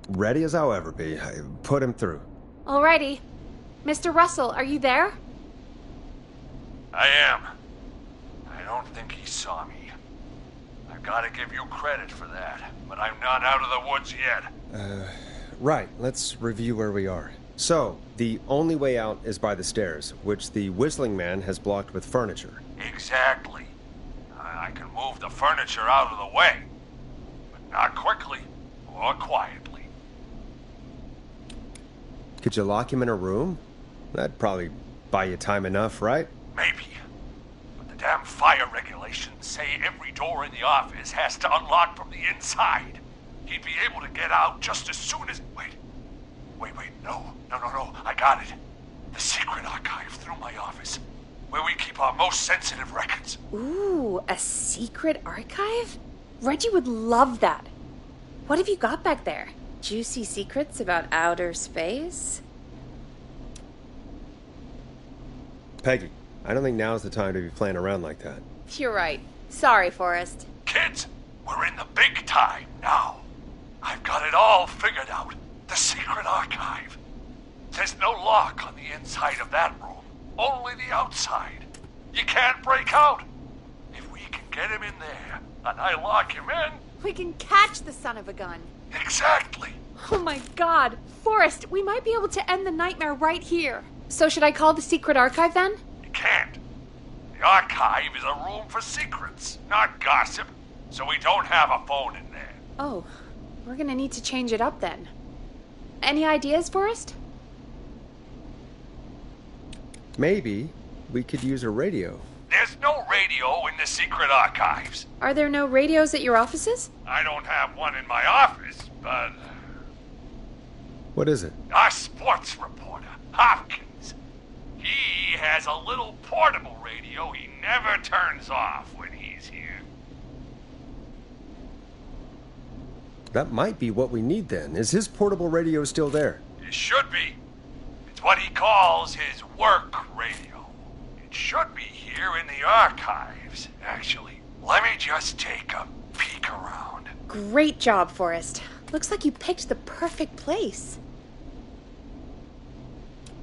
Ready as I'll ever be. Put him through. Alrighty. Mr. Russell, are you there? I am. I don't think he saw me. I've got to give you credit for that, but I'm not out of the woods yet. Right. Let's review where we are. So, the only way out is by the stairs, which the Whistling Man has blocked with furniture. Exactly. I can move the furniture out of the way, but not quickly or quietly. Could you lock him in a room? That'd probably buy you time enough, right? Maybe. But the damn fire regulations say every door in the office has to unlock from the inside. He'd be able to get out just as soon as... Wait, no. I got it. The secret archive through my office, where we keep our most sensitive records. Ooh, a secret archive? Reggie would love that. What have you got back there? Juicy secrets about outer space? Peggy, I don't think now's the time to be playing around like that. You're right. Sorry, Forrest. Kids, we're in the big time now. I've got it all figured out. The secret archive. There's no lock on the inside of that room. Only the outside. You can't break out. If we can get him in there, and I lock him in... We can catch the son of a gun. Exactly. Oh my god. Forrest, we might be able to end the nightmare right here. So should I call the secret archive then? You can't. The archive is a room for secrets, not gossip. So we don't have a phone in there. Oh, we're gonna need to change it up then. Any ideas, Forrest? Maybe we could use a radio. There's no radio in the secret archives. Are there no radios at your offices? I don't have one in my office, but... What is it? Our sports reporter, Hopkins. He has a little portable radio he never turns off when he's here. That might be what we need then. Is his portable radio still there? It should be. It's what he calls his work radio. It should be here in the archives, actually. Let me just take a peek around. Great job, Forrest. Looks like you picked the perfect place.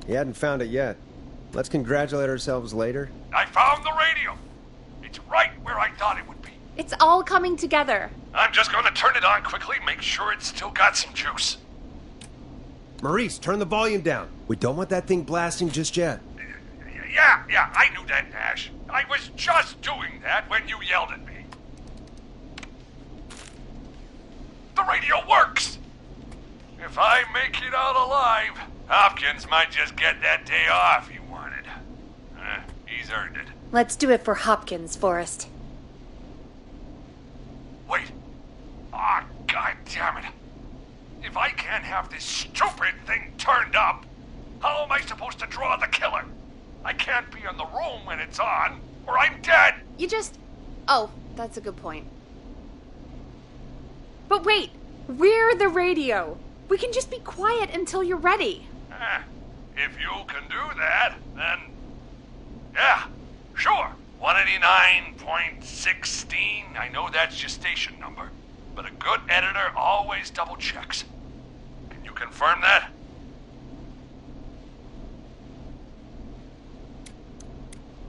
He hadn't found it yet. Let's congratulate ourselves later. I found the radio. It's right where I thought it would be. It's all coming together. I'm just going to turn it on quickly, make sure it's still got some juice. Maurice, turn the volume down. We don't want that thing blasting just yet. Yeah, I knew that, Nash. I was just doing that when you yelled at me. The radio works! If I make it out alive, Hopkins might just get that day off he wanted. He's earned it. Let's do it for Hopkins, Forrest. Wait. Ah, God damn it. If I can't have this stupid thing turned up, how am I supposed to draw the killer? I can't be in the room when it's on, or I'm dead. You just... Oh, that's a good point. But wait, we're the radio. We can just be quiet until you're ready. If you can do that, then... Yeah, sure. 189.16. I know that's your station number, but a good editor always double checks. Can you confirm that?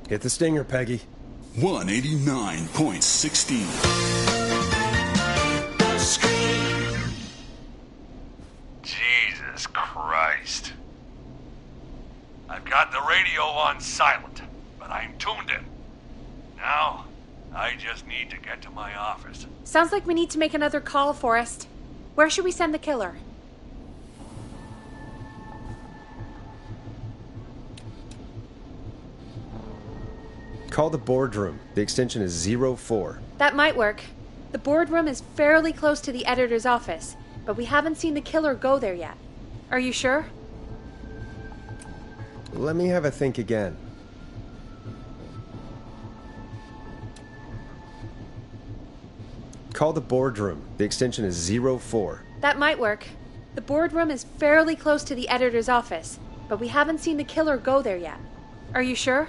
Hit the stinger, Peggy. 189.16. Jesus Christ. I've got the radio on silent, but I'm tuned in. Now, I just need to get to my office. Sounds like we need to make another call, Forrest. Where should we send the killer? Call the boardroom. The extension is 04. That might work. The boardroom is fairly close to the editor's office, but we haven't seen the killer go there yet. Are you sure? Let me have a think again. Call the boardroom. The extension is 04. That might work. The boardroom is fairly close to the editor's office, but we haven't seen the killer go there yet. Are you sure?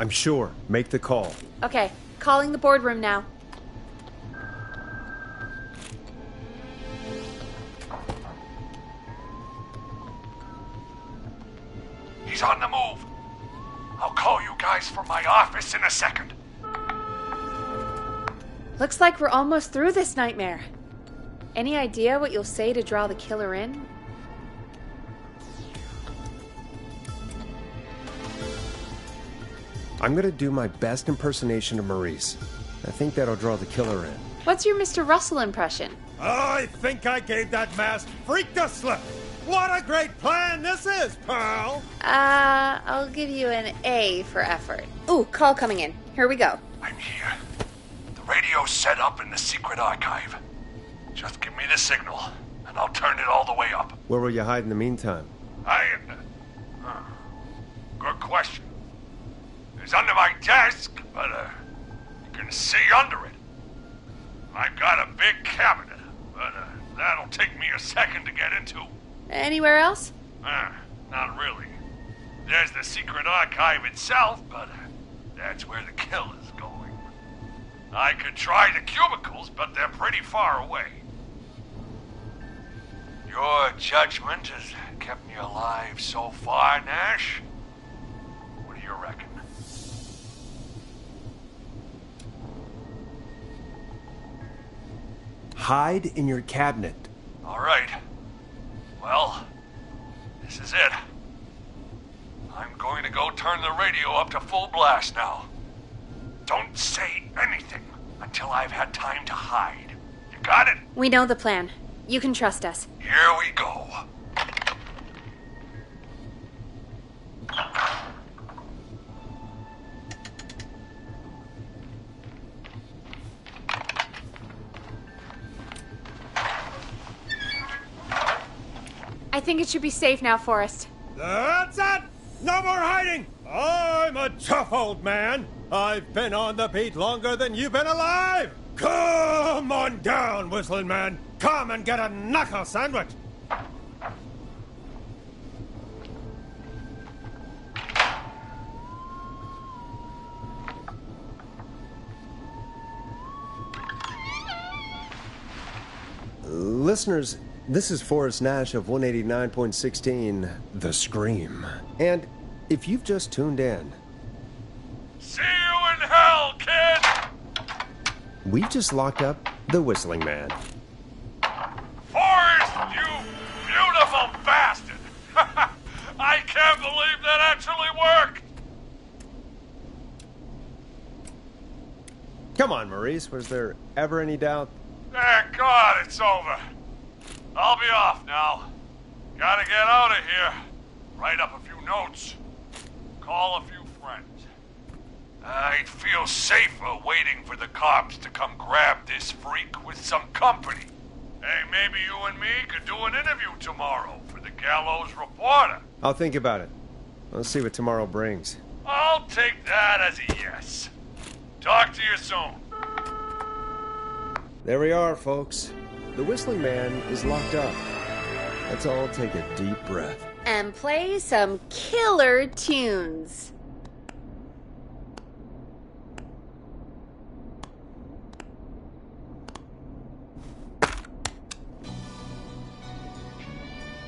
I'm sure. Make the call. Okay, calling the boardroom now. He's on the move. I'll call you guys from my office in a second. Looks like we're almost through this nightmare. Any idea what you'll say to draw the killer in? I'm gonna do my best impersonation of Maurice. I think that'll draw the killer in. What's your Mr. Russell impression? I think I gave that masked freak the slip. What a great plan this is, Pearl! I'll give you an A for effort. Ooh, call coming in. Here we go. I'm here. The radio's set up in the secret archive. Just give me the signal, and I'll turn it all the way up. Where will you hide in the meantime? Good question. It's under my desk, but you can see under it. I've got a big cabinet, but that'll take me a second to get into. Anywhere else? Not really. There's the secret archive itself, but that's where the killer's going. I could try the cubicles, but they're pretty far away. Your judgment has kept me alive so far, Nash. What do you reckon? Hide in your cabinet. All right. Well, this is it. I'm going to go turn the radio up to full blast now. Don't say anything until I've had time to hide. You got it? We know the plan. You can trust us. Here we go. I think it should be safe now, Forrest. That's it! No more hiding! I'm a tough old man. I've been on the beat longer than you've been alive! Come on down, Whistling Man. Come and get a knuckle sandwich. Listeners, this is Forrest Nash of 189.16, The Scream. And if you've just tuned in, See you in hell, kid! we've just locked up the Whistling Man. Forrest, you beautiful bastard! I can't believe that actually worked! Come on, Maurice, was there ever any doubt? Thank God it's over. I'll be off now. Gotta get out of here. Write up a few notes. Call a few friends. I'd feel safer waiting for the cops to come grab this freak with some company. Hey, maybe you and me could do an interview tomorrow for the Gallows Reporter. I'll think about it. Let's see what tomorrow brings. I'll take that as a yes. Talk to you soon. There we are, folks. The Whistling Man is locked up. Let's all take a deep breath. And play some killer tunes.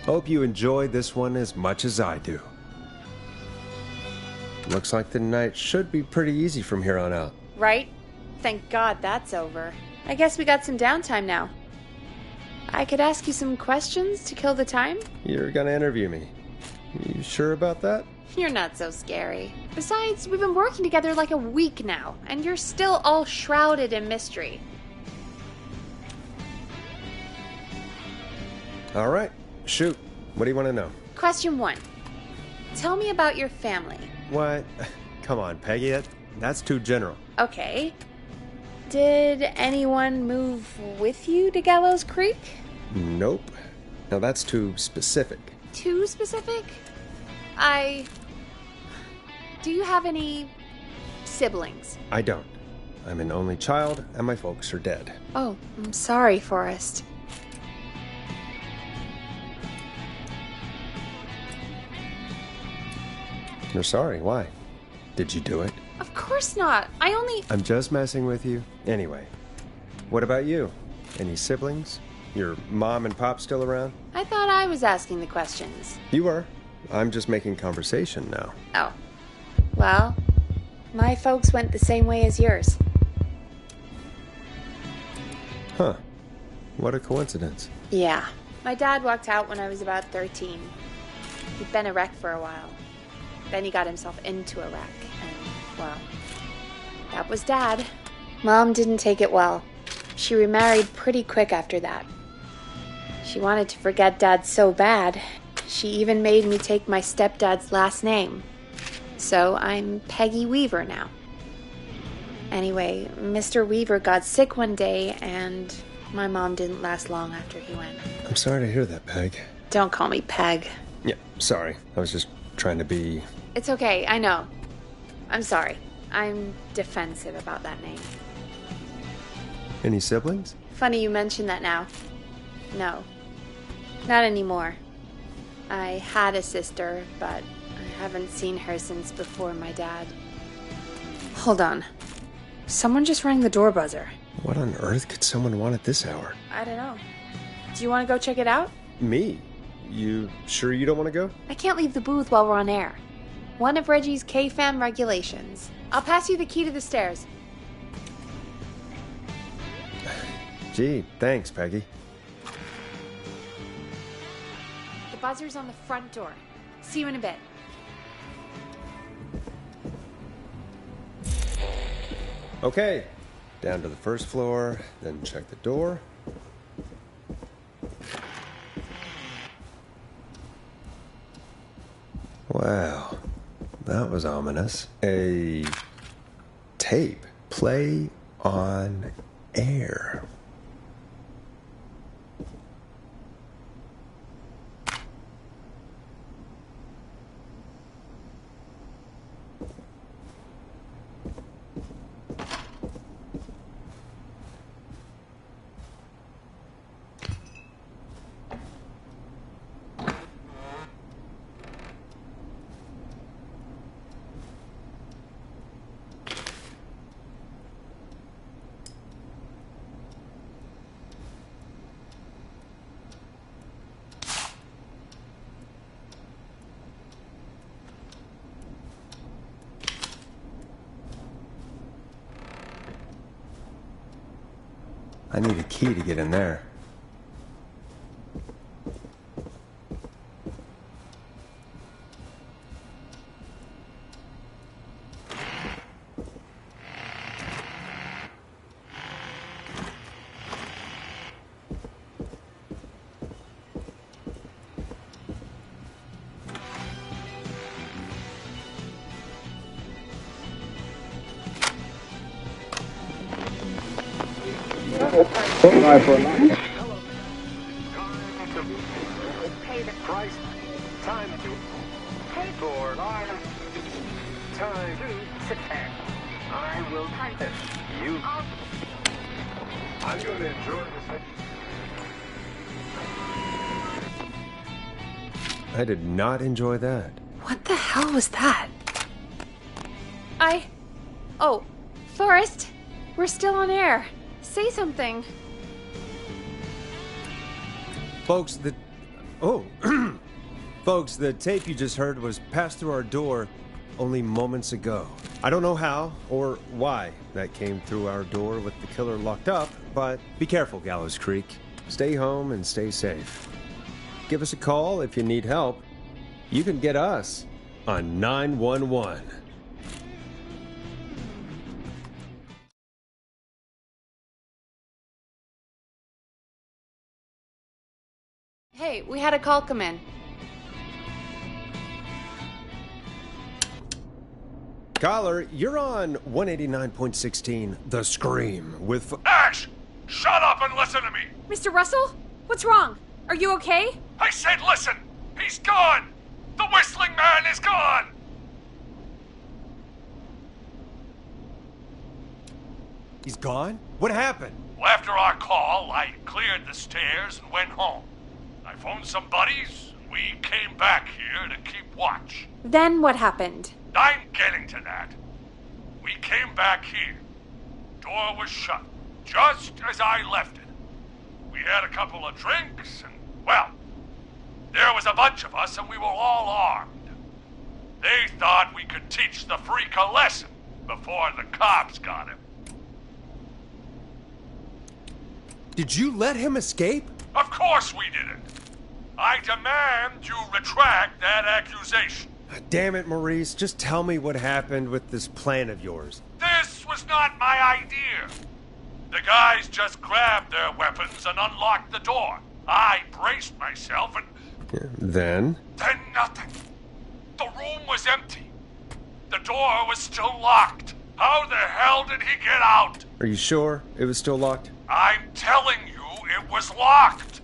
Hope you enjoyed this one as much as I do. Looks like the night should be pretty easy from here on out. Right? Thank God that's over. I guess we got some downtime now. I could ask you some questions to kill the time? You're gonna interview me. You sure about that? You're not so scary. Besides, we've been working together like a week now, and you're still all shrouded in mystery. All right, shoot. What do you want to know? Question 1. Tell me about your family. What? Come on, Peggy. That's too general. Okay. Did anyone move with you to Gallows Creek? Nope. Now that's too specific. Too specific? do you have any siblings? I don't. I'm an only child, and my folks are dead. Oh, I'm sorry, Forrest. You're sorry, why? Did you do it? Of course not. I'm just messing with you. Anyway, what about you? Any siblings? Your mom and pop still around? I thought I was asking the questions. You were. I'm just making conversation now. Oh. Well, my folks went the same way as yours. Huh. What a coincidence. Yeah. My dad walked out when I was about 13. He'd been a wreck for a while. Then he got himself into a wreck, and, well, that was Dad. Mom didn't take it well. She remarried pretty quick after that. She wanted to forget Dad so bad, she even made me take my stepdad's last name. So I'm Peggy Weaver now. Anyway, Mr. Weaver got sick one day, and my mom didn't last long after he went. I'm sorry to hear that, Peg. Don't call me Peg. Yeah, sorry. I was just trying to be... It's okay, I know. I'm sorry. I'm defensive about that name. Any siblings? Funny you mention that now. No. Not anymore. I had a sister, but I haven't seen her since before my dad. Hold on. Someone just rang the door buzzer. What on earth could someone want at this hour? I don't know. Do you want to go check it out? Me? You sure you don't want to go? I can't leave the booth while we're on air. One of Reggie's KFAM regulations. I'll pass you the key to the stairs. Gee, thanks, Peggy. The buzzer's on the front door. See you in a bit. Okay. Down to the first floor, then check the door. Wow. That was ominous. A tape. Play on air. I need a key to get in there. Pay the price. Time to pay for life. Time to sit there. I will this. You. I'm going to enjoy this. I did not enjoy that. What the hell was that? Oh, Forrest, we're still on air. Say something. Folks, Folks, the tape you just heard was passed through our door only moments ago. I don't know how or why that came through our door with the killer locked up, but be careful, Gallows Creek. Stay home and stay safe. Give us a call if you need help. You can get us on 911. Hey, we had a call come in. Caller, you're on 189.16, The Scream, with... Ash! Shut up and listen to me! Mr. Russell? What's wrong? Are you okay? I said listen! He's gone! The Whistling Man is gone! He's gone? What happened? Well, after our call, I cleared the stairs and went home. I phoned some buddies, and we came back here to keep watch. Then what happened? I'm getting to that. We came back here. Door was shut, just as I left it. We had a couple of drinks, and, well, there was a bunch of us, and we were all armed. They thought we could teach the freak a lesson before the cops got him. Did you let him escape? Of course we didn't. I demand you retract that accusation. Damn it, Maurice. Just tell me what happened with this plan of yours. This was not my idea. The guys just grabbed their weapons and unlocked the door. I braced myself and... Then nothing. The room was empty. The door was still locked. How the hell did he get out? Are you sure it was still locked? I'm telling you, it was locked.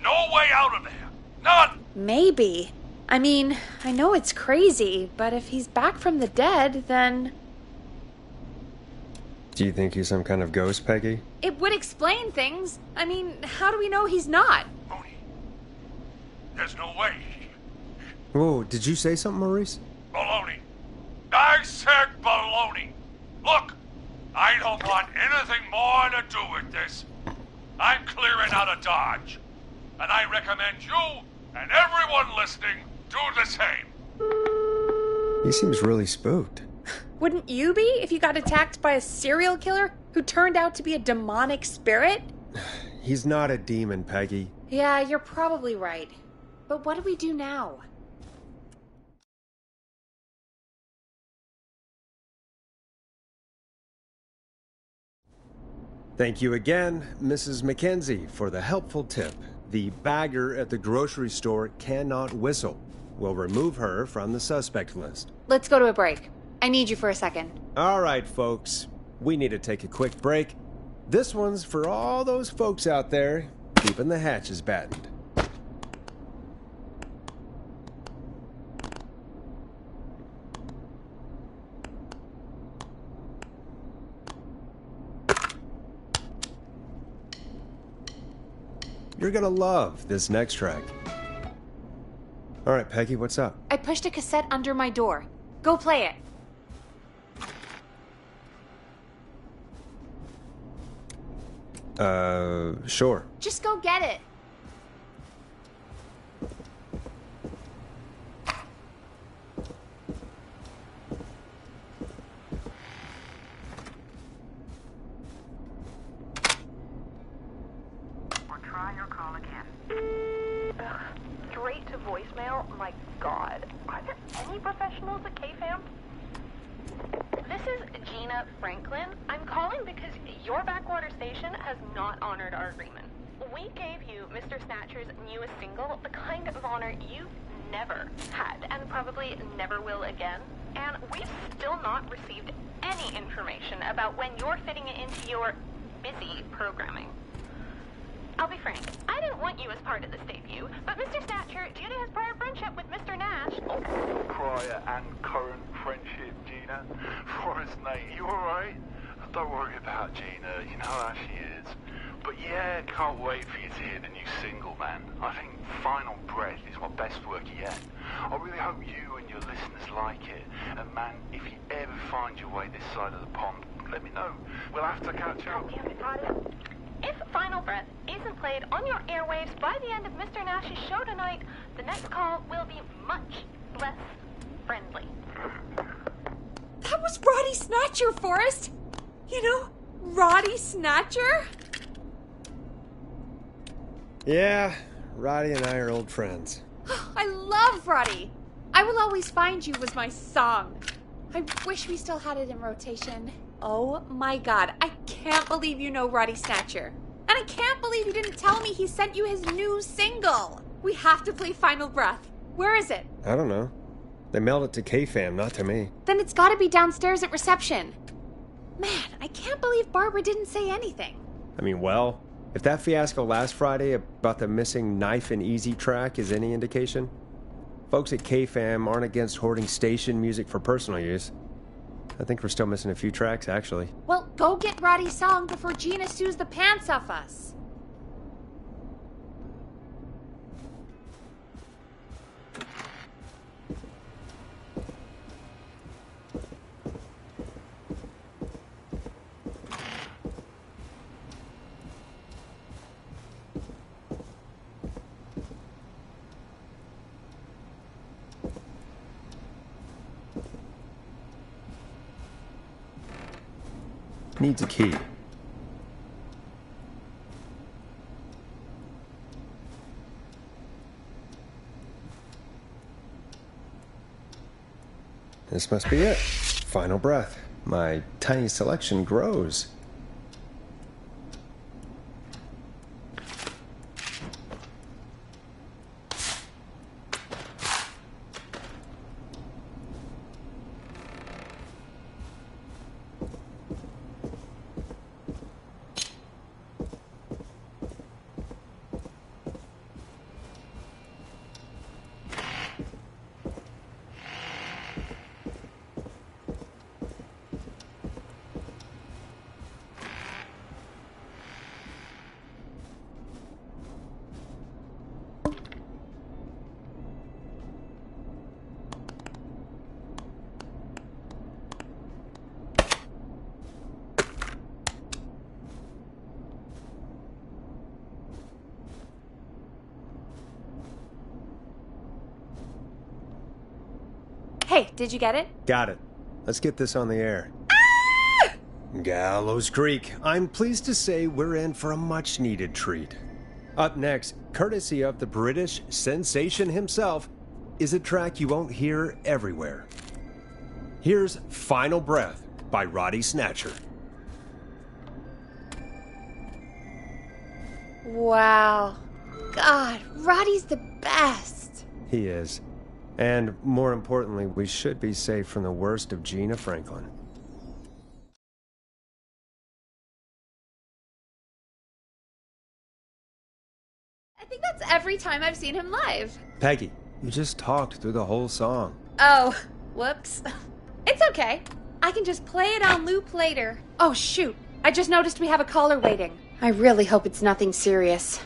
No way out of there. None. Maybe. I mean, I know it's crazy, but if he's back from the dead, then... Do you think he's some kind of ghost, Peggy? It would explain things. I mean, how do we know he's not? Mooney, there's no way. Whoa, did you say something, Maurice? Baloney. I said baloney. Look, I don't want anything more to do with this. I'm clearing out of Dodge. And I recommend you and everyone listening do the same. He seems really spooked. Wouldn't you be if you got attacked by a serial killer who turned out to be a demonic spirit? He's not a demon, Peggy. Yeah, you're probably right. But what do we do now? Thank you again, Mrs. Mackenzie, for the helpful tip. The bagger at the grocery store cannot whistle. We'll remove her from the suspect list. Let's go to a break. I need you for a second. All right, folks. We need to take a quick break. This one's for all those folks out there keeping the hatches battened. You're gonna love this next track. All right, Peggy, what's up? I pushed a cassette under my door. Go play it. Sure. Just go get it. Try your call again. Straight to voicemail? My God. Are there any professionals at KFAM? This is Gina Franklin. I'm calling because your backwater station has not honored our agreement. We gave you Mr. Snatcher's newest single, the kind of honor you've never had and probably never will again. And we've still not received any information about when you're fitting it into your busy programming. I'll be frank, I didn't want you as part of this debut, but Mr. Snatcher, due to his prior friendship with Mr. Nash... Prior and current friendship, Gina. Forrest, mate, you alright? Don't worry about Gina, you know how she is. But yeah, can't wait for you to hear the new single, man. I think Final Breath is my best work yet. I really hope you and your listeners like it. And man, if you ever find your way this side of the pond, let me know. We'll have to catch up. If Final Breath isn't played on your airwaves by the end of Mr. Nash's show tonight, the next call will be much less friendly. That was Roddy Snatcher, Forrest. You know, Roddy Snatcher? Yeah, Roddy and I are old friends. I love Roddy. I Will Always Find You was my song. I wish we still had it in rotation. Oh my God, I can't believe you know Roddy Snatcher. And I can't believe you didn't tell me he sent you his new single. We have to play Final Breath. Where is it? I don't know. They mailed it to KFAM, not to me. Then it's gotta be downstairs at reception. Man, I can't believe Barbara didn't say anything. I mean, well, if that fiasco last Friday about the missing Knife and Easy track is any indication, folks at KFAM aren't against hoarding station music for personal use. I think we're still missing a few tracks, actually. Well, go get Roddy's song before Gina sues the pants off us. Needs a key. This must be it. Final breath. My tiny selection grows. Hey, did you get it? Got it. Let's get this on the air. Gallows Creek. I'm pleased to say we're in for a much-needed treat. Up next, courtesy of the British sensation himself, is a track you won't hear everywhere. Here's Final Breath by Roddy Snatcher. Wow. God, Roddy's the best. He is. And more importantly, we should be safe from the worst of Gina Franklin. I think that's every time I've seen him live. Peggy, you just talked through the whole song. Oh, whoops. It's okay. I can just play it on loop later. Oh, shoot. I just noticed we have a caller waiting. I really hope it's nothing serious.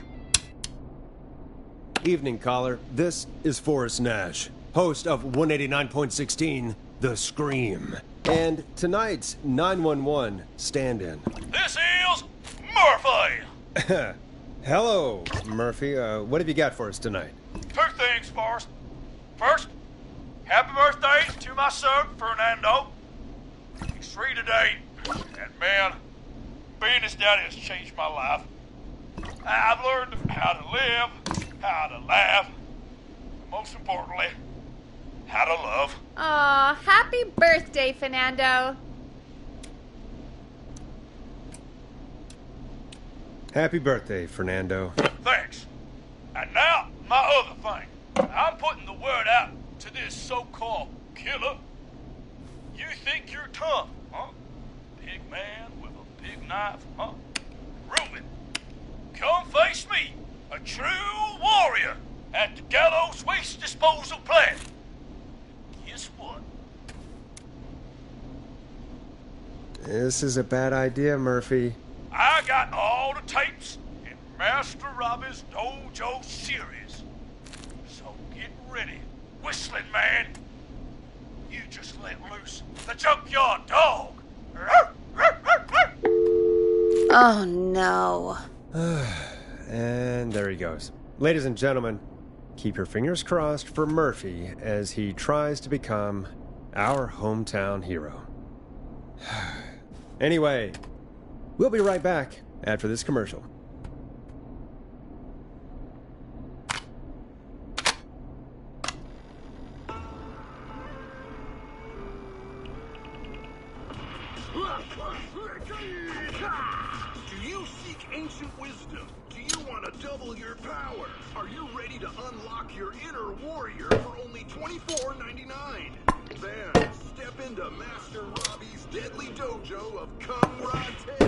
Evening, caller. This is Forrest Nash, host of 189.16, The Scream. And tonight's 911 stand-in. This is Murphy! Hello, Murphy. What have you got for us tonight? Two things, Forrest. First, happy birthday to my son, Fernando. He's 3 today. And man, being his daddy has changed my life. I've learned how to live, how to laugh, and most importantly, how to love. Aw, happy birthday, Fernando. Happy birthday, Fernando. Thanks. And now, my other thing. I'm putting the word out to this so-called killer. You think you're tough, huh? Big man with a big knife, huh? Reuben, come face me, a true warrior, at the Gallows Waste Disposal Plant. Guess what? This is a bad idea, Murphy. I got all the tapes in Master Robbie's Dojo series. So get ready, Whistling Man. You just let loose the junkyard dog. Oh, no. And there he goes. Ladies and gentlemen, keep your fingers crossed for Murphy as he tries to become our hometown hero. Anyway, we'll be right back after this commercial. Do you seek ancient wisdom? Do you want to double your power? Are you ready to unlock your inner warrior for only $24.99? Then step into Master Robbie's deadly dojo of Kung Ra-Te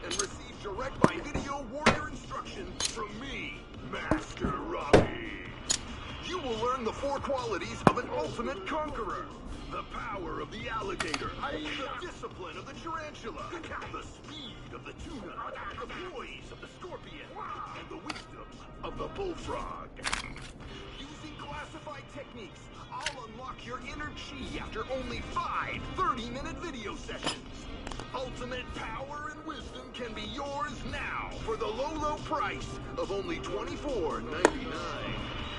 and receive direct by video warrior instruction from me, Master Robbie. you will learn the 4 qualities of an ultimate conqueror. The power of the alligator, the discipline of the tarantula, the speed of the tuna, the poise of the scorpion, and the wisdom of the bullfrog. Using classified techniques, I'll unlock your inner chi after only 5 30-minute video sessions. Ultimate power and wisdom can be yours now for the low, low price of only $24.99.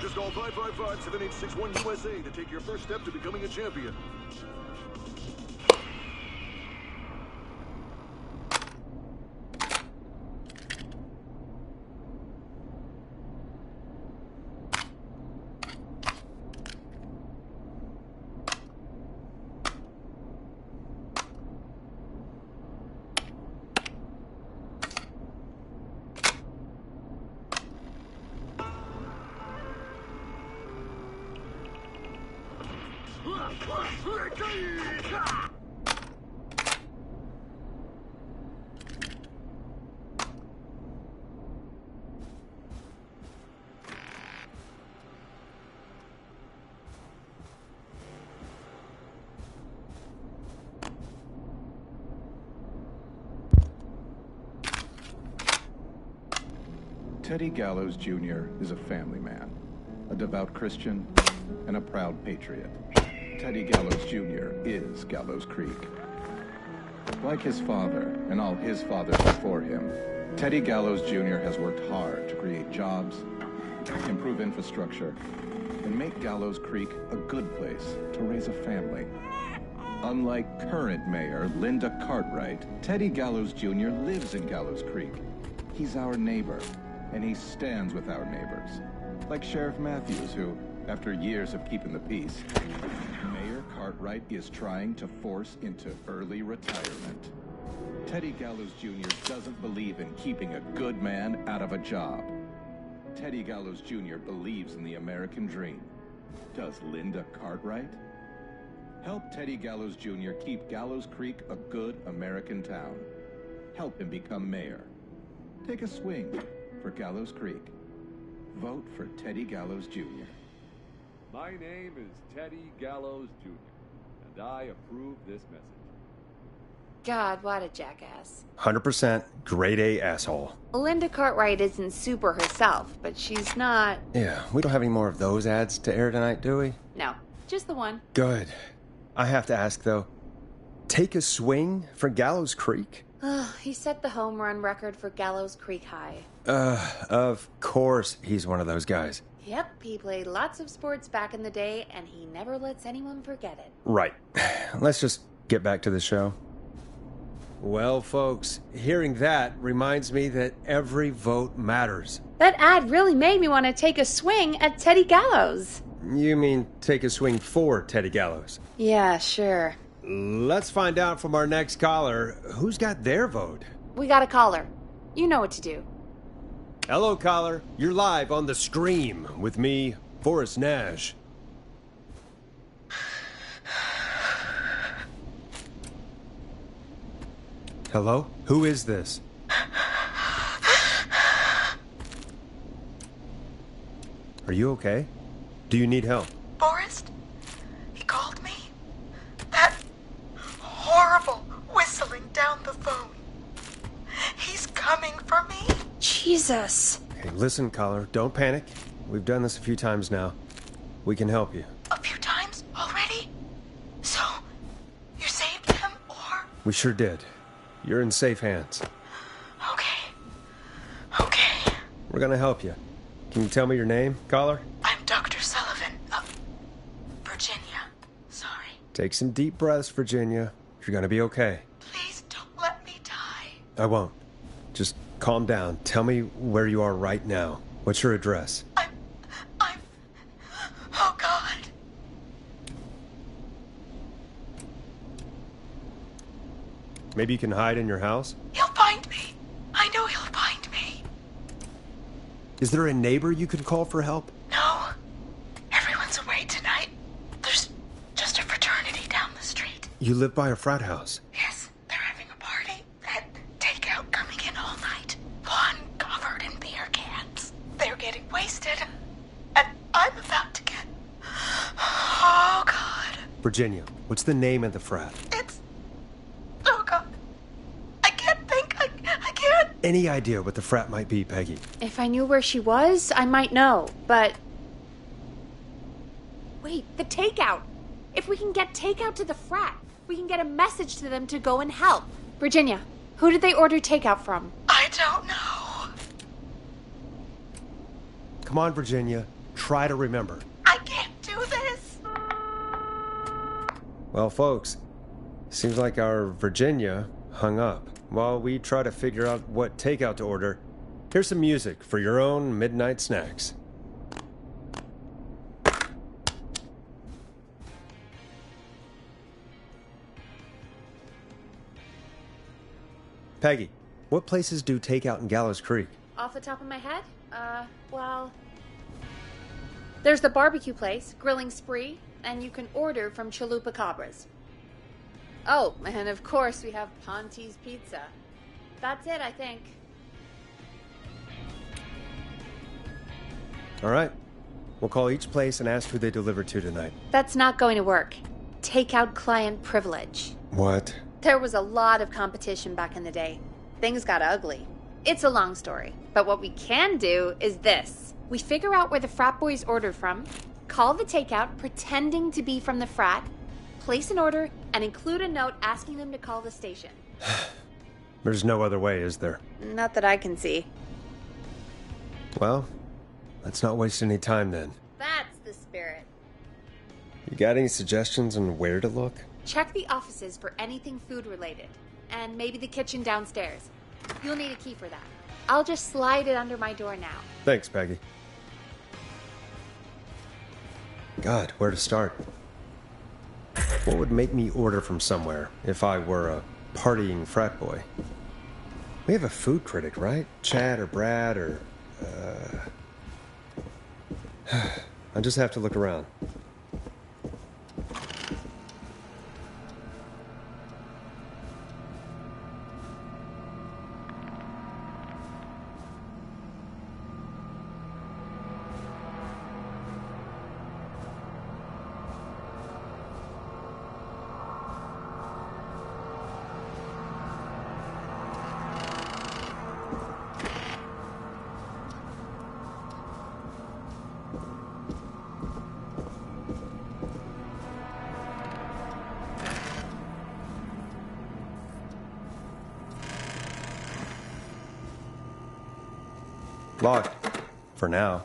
Just call 555-7861 USA to take your first step to becoming a champion. Teddy Gallows Jr. is a family man, a devout Christian, and a proud patriot. Teddy Gallows Jr. is Gallows Creek. Like his father and all his fathers before him, Teddy Gallows Jr. has worked hard to create jobs, improve infrastructure, and make Gallows Creek a good place to raise a family. Unlike current mayor Linda Cartwright, Teddy Gallows Jr. lives in Gallows Creek. He's our neighbor, and he stands with our neighbors. Like Sheriff Matthews, who, after years of keeping the peace, Mayor Cartwright is trying to force into early retirement. Teddy Gallows Jr. doesn't believe in keeping a good man out of a job. Teddy Gallows Jr. believes in the American dream. Does Linda Cartwright? Help Teddy Gallows Jr. keep Gallows Creek a good American town. Help him become mayor. Take a swing for Gallows Creek. Vote for Teddy Gallows Jr. My name is Teddy Gallows Jr., and I approve this message. God, what a jackass. 100% grade A asshole. Linda Cartwright isn't super herself, but she's not... Yeah, we don't have any more of those ads to air tonight, do we? No, just the one. Good. I have to ask, though. Take a swing for Gallows Creek? He set the home run record for Gallows Creek High. Of course he's one of those guys. Yep, he played lots of sports back in the day, and he never lets anyone forget it. Right. Let's just get back to the show. Well, folks, hearing that reminds me that every vote matters. That ad really made me want to take a swing at Teddy Gallows. You mean take a swing for Teddy Gallows? Yeah, sure. Let's find out from our next caller who's got their vote. We got a caller. You know what to do. Hello, caller. You're live on The Scream with me, Forrest Nash. Hello? Who is this? Are you okay? Do you need help? Forrest? He called me? That horrible whistling down the phone. He's coming for me? Jesus. Hey, listen, caller. Don't panic. We've done this a few times now. We can help you. A few times already? So, you saved him, or? We sure did. You're in safe hands. Okay. We're gonna help you. Can you tell me your name, caller? I'm Dr. Sullivan of Virginia. Sorry. Take some deep breaths, Virginia. You're gonna be okay. Please don't let me die. I won't. Just calm down. Tell me where you are right now. What's your address? Oh, God. Maybe you can hide in your house? He'll find me. I know he'll find me. Is there a neighbor you could call for help? No. Everyone's away tonight. There's just a fraternity down the street. You live by a frat house. Yes, they're having a party. That takeout coming in all night. Lawn covered in beer cans. They're getting wasted. And I'm about to Virginia, what's the name of the frat? Oh, God. I can't think. I can't. Any idea what the frat might be, Peggy? If I knew where she was, I might know, but... Wait, the takeout! If we can get takeout to the frat, we can get a message to them to go and help. Virginia, who did they order takeout from? I don't know. Come on, Virginia. Try to remember. I can't do this. Well, folks, seems like our Virginia hung up. While we try to figure out what takeout to order, here's some music for your own midnight snacks. Peggy, what places do takeout in Gallows Creek? Off the top of my head? Well... There's the barbecue place, Grilling Spree, and you can order from Chalupa Cabras. Oh, and of course we have Ponte's Pizza. That's it, I think. All right. We'll call each place and ask who they deliver to tonight. That's not going to work. Takeout client privilege. What? There was a lot of competition back in the day. Things got ugly. It's a long story, but what we can do is this. We figure out where the frat boys ordered from, call the takeout pretending to be from the frat, place an order, and include a note asking them to call the station. There's no other way, is there? Not that I can see. Well, let's not waste any time then. That's the spirit. You got any suggestions on where to look? Check the offices for anything food related, and maybe the kitchen downstairs. You'll need a key for that. I'll just slide it under my door now. Thanks, Peggy. God, where to start? What would make me order from somewhere if I were a partying frat boy? We have a food critic, right? Chad or Brad or... I just have to look around. Locked. For now.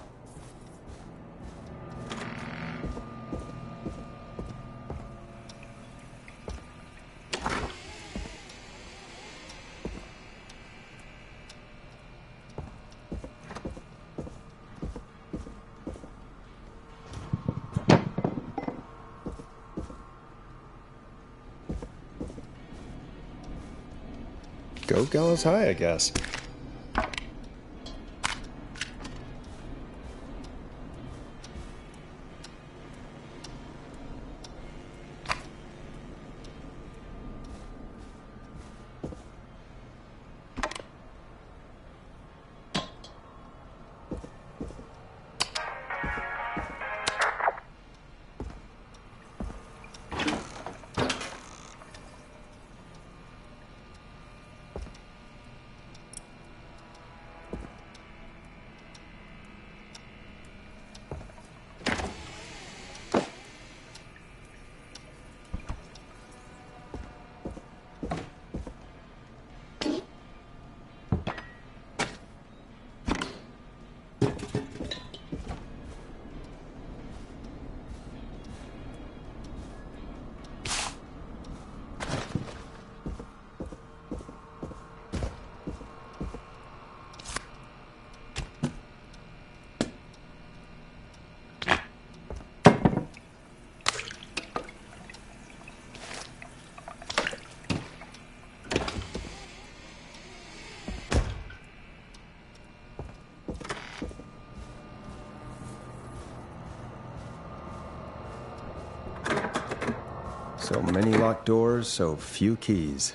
Go Gallows High, I guess. So many locked doors, so few keys.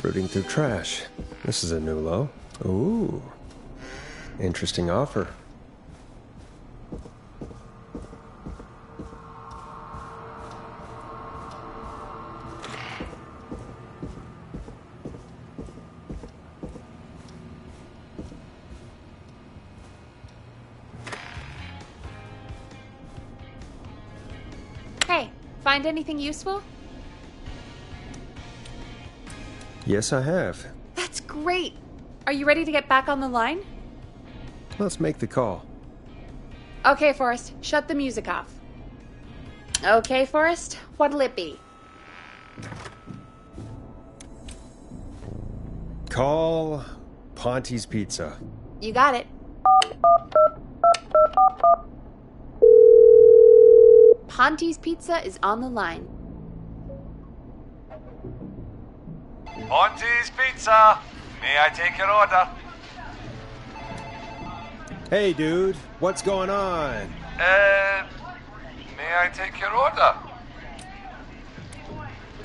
Rooting through trash. This is a new low. Ooh. Interesting offer. Hey, find anything useful? Yes, I have. That's great. Are you ready to get back on the line? Let's make the call. Okay, Forrest, shut the music off. Okay, Forrest, what'll it be? Call Ponte's Pizza. You got it. Ponte's Pizza is on the line. Ponte's Pizza. May I take your order? Hey, dude. What's going on? May I take your order?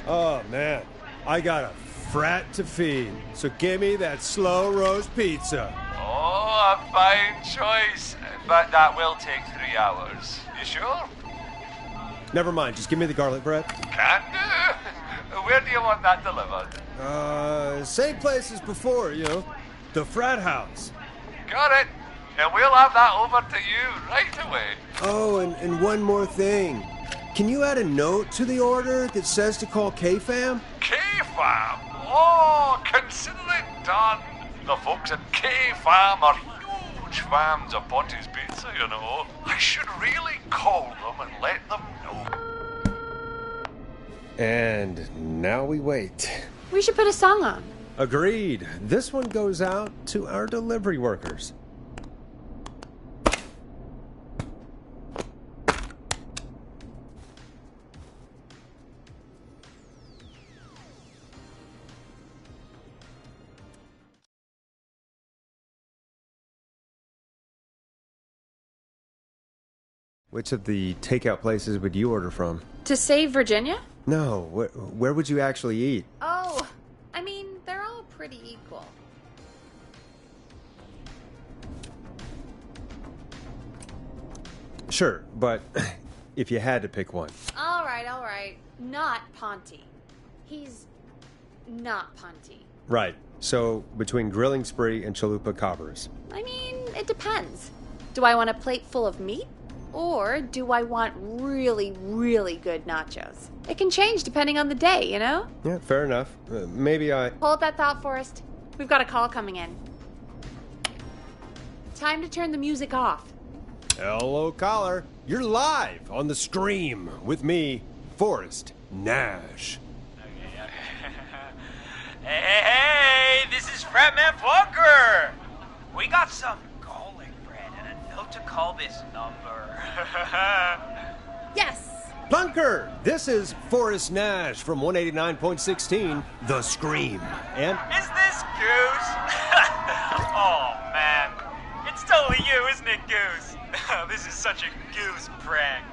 Oh, man. I got a frat to feed, so give me that slow roast pizza. Oh, a fine choice. But that will take 3 hours. You sure? Never mind. Just give me the garlic bread. Can do. Where do you want that delivered? Same place as before, you know. The frat house. Got it. And we'll have that over to you right away. Oh, and one more thing. Can you add a note to the order that says to call K-Fam? K-Fam? Oh, consider it done. The folks at K-Fam are huge fans of Ponte's Pizza, you know. I should really call them and let them know. And now we wait. We should put a song on. Agreed. This one goes out to our delivery workers. Which of the takeout places would you order from? To save Virginia? No, where would you actually eat? Oh, I mean, they're all pretty equal. Sure, but if you had to pick one. All right. Not Ponte. He's not Ponte. Right. So, between Grilling Spree and Chalupa Cabras. I mean, it depends. Do I want a plate full of meat? Or do I want really, really good nachos? It can change depending on the day, you know? Yeah, fair enough. Maybe I... Hold that thought, Forrest. We've got a call coming in. Time to turn the music off. Hello, caller. You're live on the stream with me, Forrest Nash. Hey, this is Fratman Plunker. We got some garlic bread and a note to call this number. Yes. Plunker, this is Forrest Nash from 189.16, The Scream. And... Is this Goose? Oh, man. It's totally you, isn't it, Goose? This is such a Goose prank.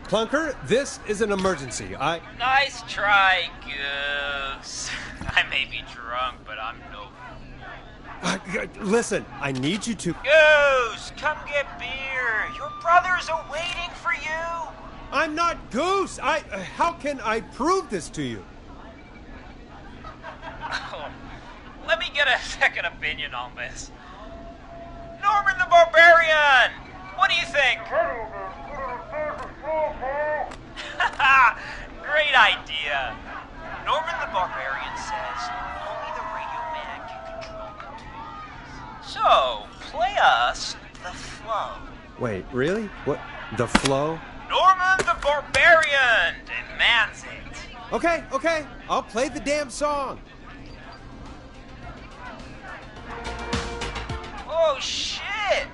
Plunker, this is an emergency. Nice try, Goose. I may be drunk, but I'm no... Listen, I need you to... Goose, come get beer. Your brothers are waiting for you. I'm not Goose. How can I prove this to you? Oh, let me get a second opinion on this. Norman the Barbarian! What do you think? Great idea. Norman the Barbarian says only the Radio Man can control the tunes. So, play us the flow. Wait, really? What? The flow? Norman the Barbarian demands it. Okay. I'll play the damn song. Oh, shit.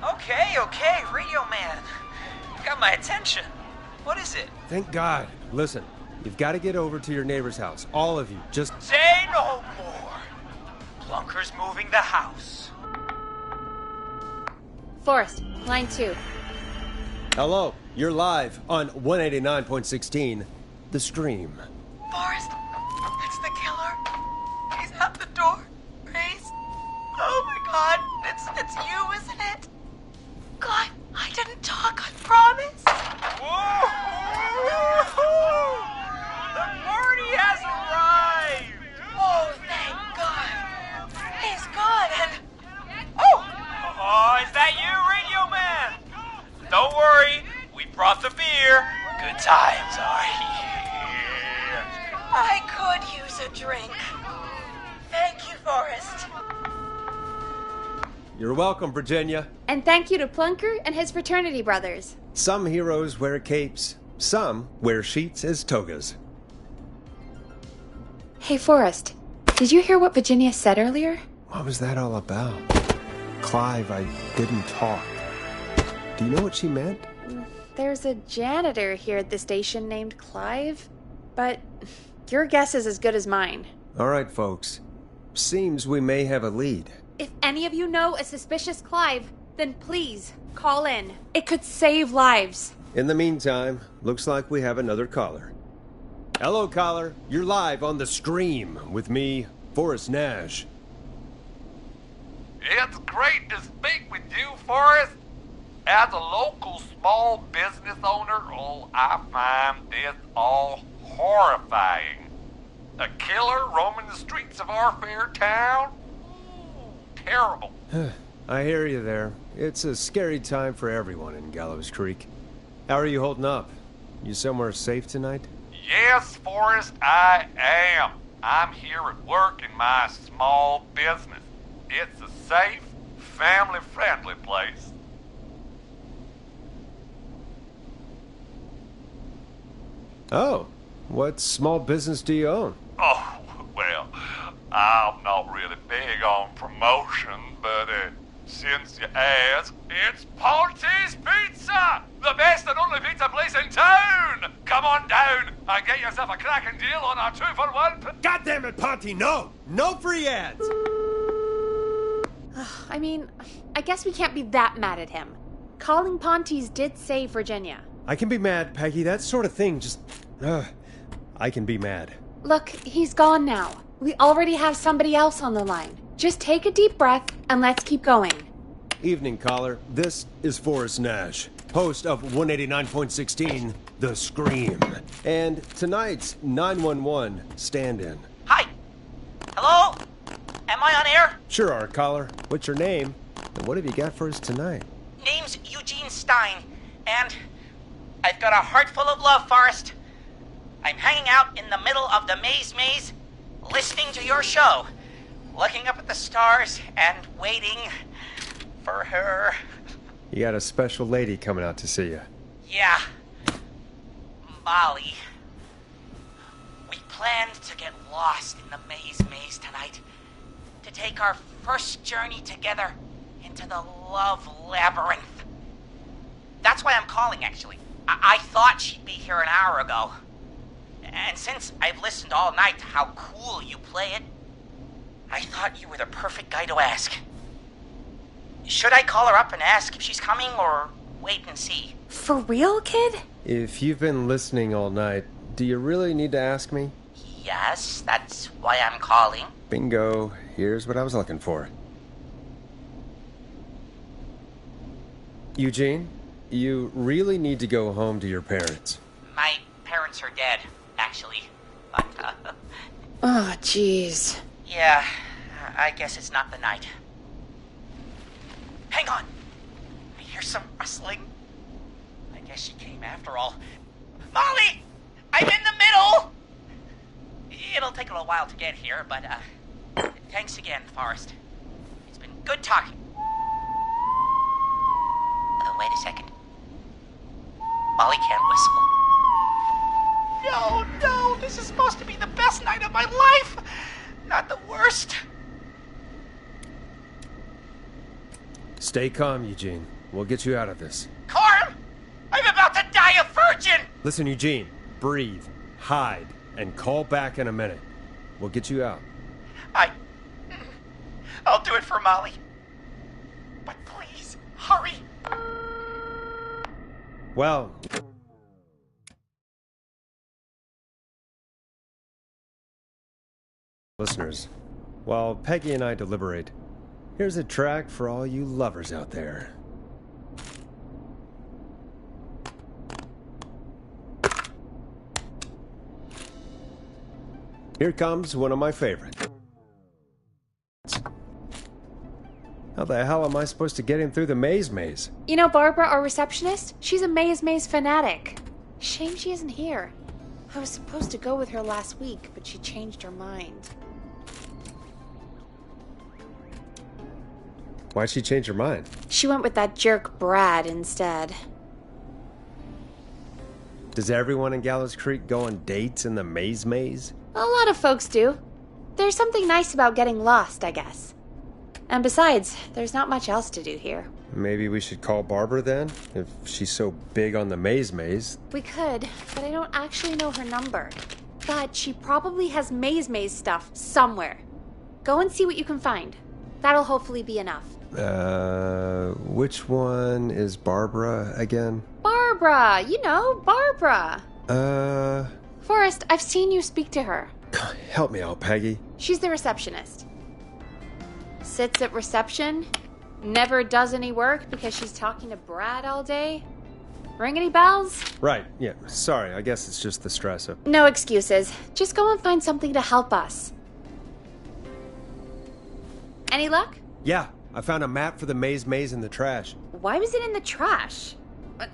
Okay, Radio Man. Got my attention. What is it? Thank God. Listen, you've got to get over to your neighbor's house. All of you. Just... Say no more. Plunker's moving the house. Forrest, line 2. Hello. You're live on 189.16, The Stream. Forrest, times are here. I could use a drink. Thank you, Forrest. You're welcome, Virginia. And thank you to Plunker and his fraternity brothers. Some heroes wear capes. Some wear sheets as togas. Hey, Forrest, did you hear what Virginia said earlier? What was that all about? Clive, I didn't talk. Do you know what she meant? There's a janitor here at the station named Clive, but your guess is as good as mine. All right, folks. Seems we may have a lead. If any of you know a suspicious Clive, then please call in. It could save lives. In the meantime, looks like we have another caller. Hello, caller. You're live on the Scream with me, Forrest Nash. It's great to speak with you, Forrest. As a local small business owner, I find this all horrifying. A killer roaming the streets of our fair town? Ooh, terrible. I hear you there. It's a scary time for everyone in Gallows Creek. How are you holding up? You somewhere safe tonight? Yes, Forrest, I am. I'm here at work in my small business. It's a safe, family-friendly place. Oh, what small business do you own? Oh, well, I'm not really big on promotion, but since you ask, it's Ponty's Pizza! The best and only pizza place in town! Come on down and get yourself a cracking deal on our 2-for-1. God damn it, Ponty, no! No free ads! I mean, I guess we can't be that mad at him. Calling Ponty's did save Virginia. I can be mad, Peggy. That sort of thing just... I can be mad. Look, he's gone now. We already have somebody else on the line. Just take a deep breath and let's keep going. Evening, caller. This is Forrest Nash, host of 189.16, The Scream. And tonight's 911 stand-in. Hi. Hello? Am I on air? Sure are, caller. What's your name? And what have you got for us tonight? Name's Eugene Stein, and I've got a heart full of love, Forrest. I'm hanging out in the middle of the maze, listening to your show, looking up at the stars and waiting for her. You got a special lady coming out to see you. Yeah. Molly. We planned to get lost in the maze tonight. To take our first journey together into the love labyrinth. That's why I'm calling, actually. I thought she'd be here an hour ago. And since I've listened all night to how cool you play it, I thought you were the perfect guy to ask. Should I call her up and ask if she's coming, or wait and see? For real, kid? If you've been listening all night, do you really need to ask me? Yes, that's why I'm calling. Bingo. Here's what I was looking for. Eugene, you really need to go home to your parents. My parents are dead, actually. But, Oh, jeez. yeah, I guess it's not the night. Hang on. I hear some rustling. I guess she came after all. Molly! I'm in the middle! It'll take a little while to get here, but, thanks again, Forrest. It's been good talking. Wait a second. Molly can't whistle. No, this is supposed to be the best night of my life! Not the worst. Stay calm, Eugene. We'll get you out of this. Carm! I'm about to die a virgin! Listen, Eugene. Breathe. Hide. And call back in a minute. We'll get you out. I'll do it for Molly. But please, hurry. Well... Listeners, while Peggy and I deliberate, here's a track for all you lovers out there. Here comes one of my favorites. How the hell am I supposed to get him through the maze? You know Barbara, our receptionist? She's a maze fanatic. Shame she isn't here. I was supposed to go with her last week, but she changed her mind. Why'd she change her mind? She went with that jerk Brad instead. Does everyone in Gallows Creek go on dates in the maze? A lot of folks do. There's something nice about getting lost, I guess. And besides, there's not much else to do here. Maybe we should call Barbara then, if she's so big on the maze. We could, but I don't actually know her number. But she probably has maze stuff somewhere. Go and see what you can find. That'll hopefully be enough. Which one is Barbara again? Barbara! You know, Barbara! Forrest, I've seen you speak to her. Help me out, Peggy. She's the receptionist. Sits at reception, never does any work because she's talking to Brad all day. Ring any bells? Right, yeah. Sorry, I guess it's just the stress of... No excuses. Just go and find something to help us. Any luck? Yeah, I found a map for the maze in the trash. Why was it in the trash?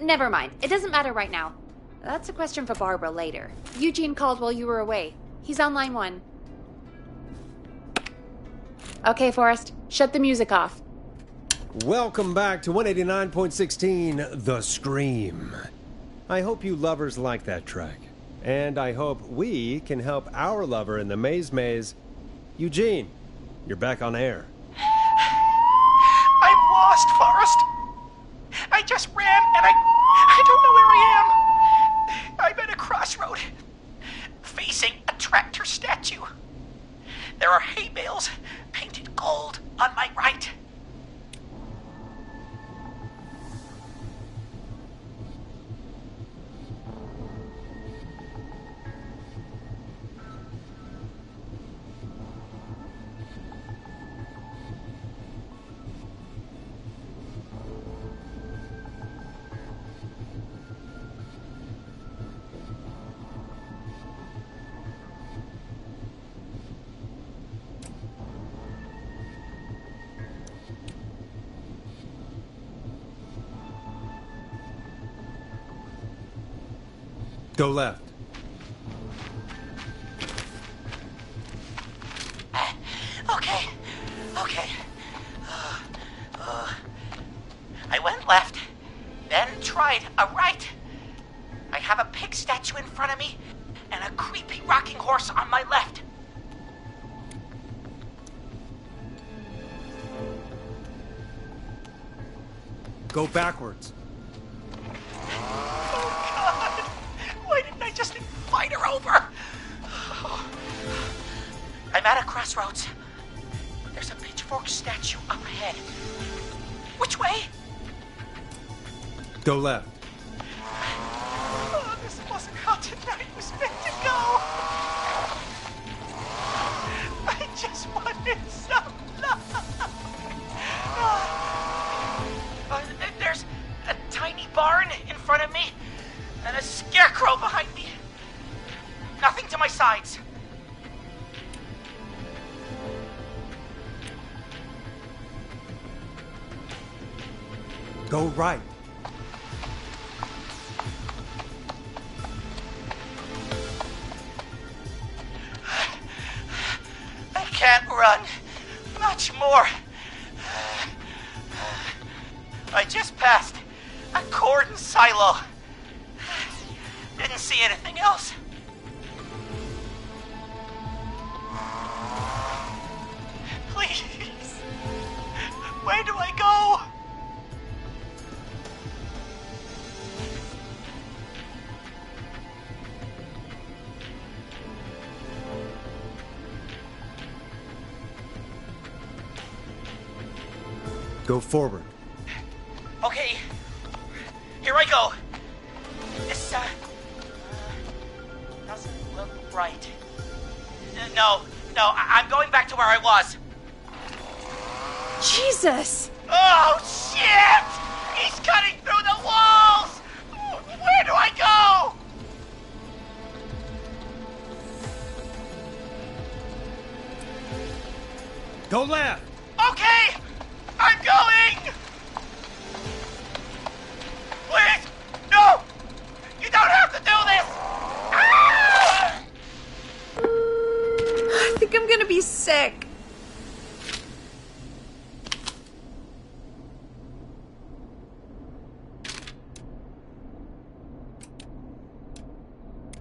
Never mind. It doesn't matter right now. That's a question for Barbara later. Eugene called while you were away. He's on line 1. Okay, Forrest. Shut the music off. Welcome back to 189.16, The Scream. I hope you lovers like that track. And I hope we can help our lover in the maze. Eugene, you're back on air. I'm lost, Forrest. I just ran and I don't know where I am. I'm at a crossroad, facing a tractor statue. There are hay bales painted gold on my right. Go left. Okay. I went left, then tried a right. I have a pig statue in front of me and a creepy rocking horse on my left. Go backwards. Why didn't I just invite her over? I'm at a crossroads. There's a pitchfork statue up ahead. Which way? Go left. Oh, this wasn't how tonight was meant to go. I just wanted some love. There's a tiny barn in front of me and a scarecrow behind me. Nothing to my sides. Go right. I can't run much more. I just passed a corn silo. Didn't see anything else. Please. Where do I go? Go forward. Okay, here I go. This, doesn't look right. No, I'm going back to where I was. Jesus! Oh, shit! He's cutting through the walls! Where do I go? Go left. Okay, I'm going! Please, no! You don't have to do sick.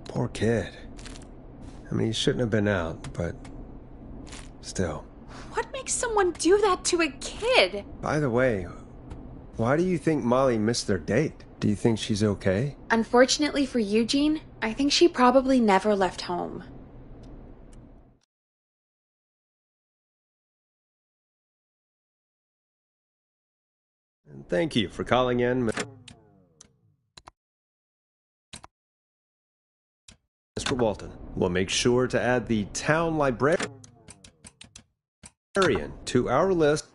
Poor kid. I mean, he shouldn't have been out, but still. What makes someone do that to a kid? By the way, why do you think Molly missed their date? Do you think she's okay? Unfortunately for Eugene, I think she probably never left home. And thank you for calling in, Mr. Walton. We'll make sure to add the town librarian to our list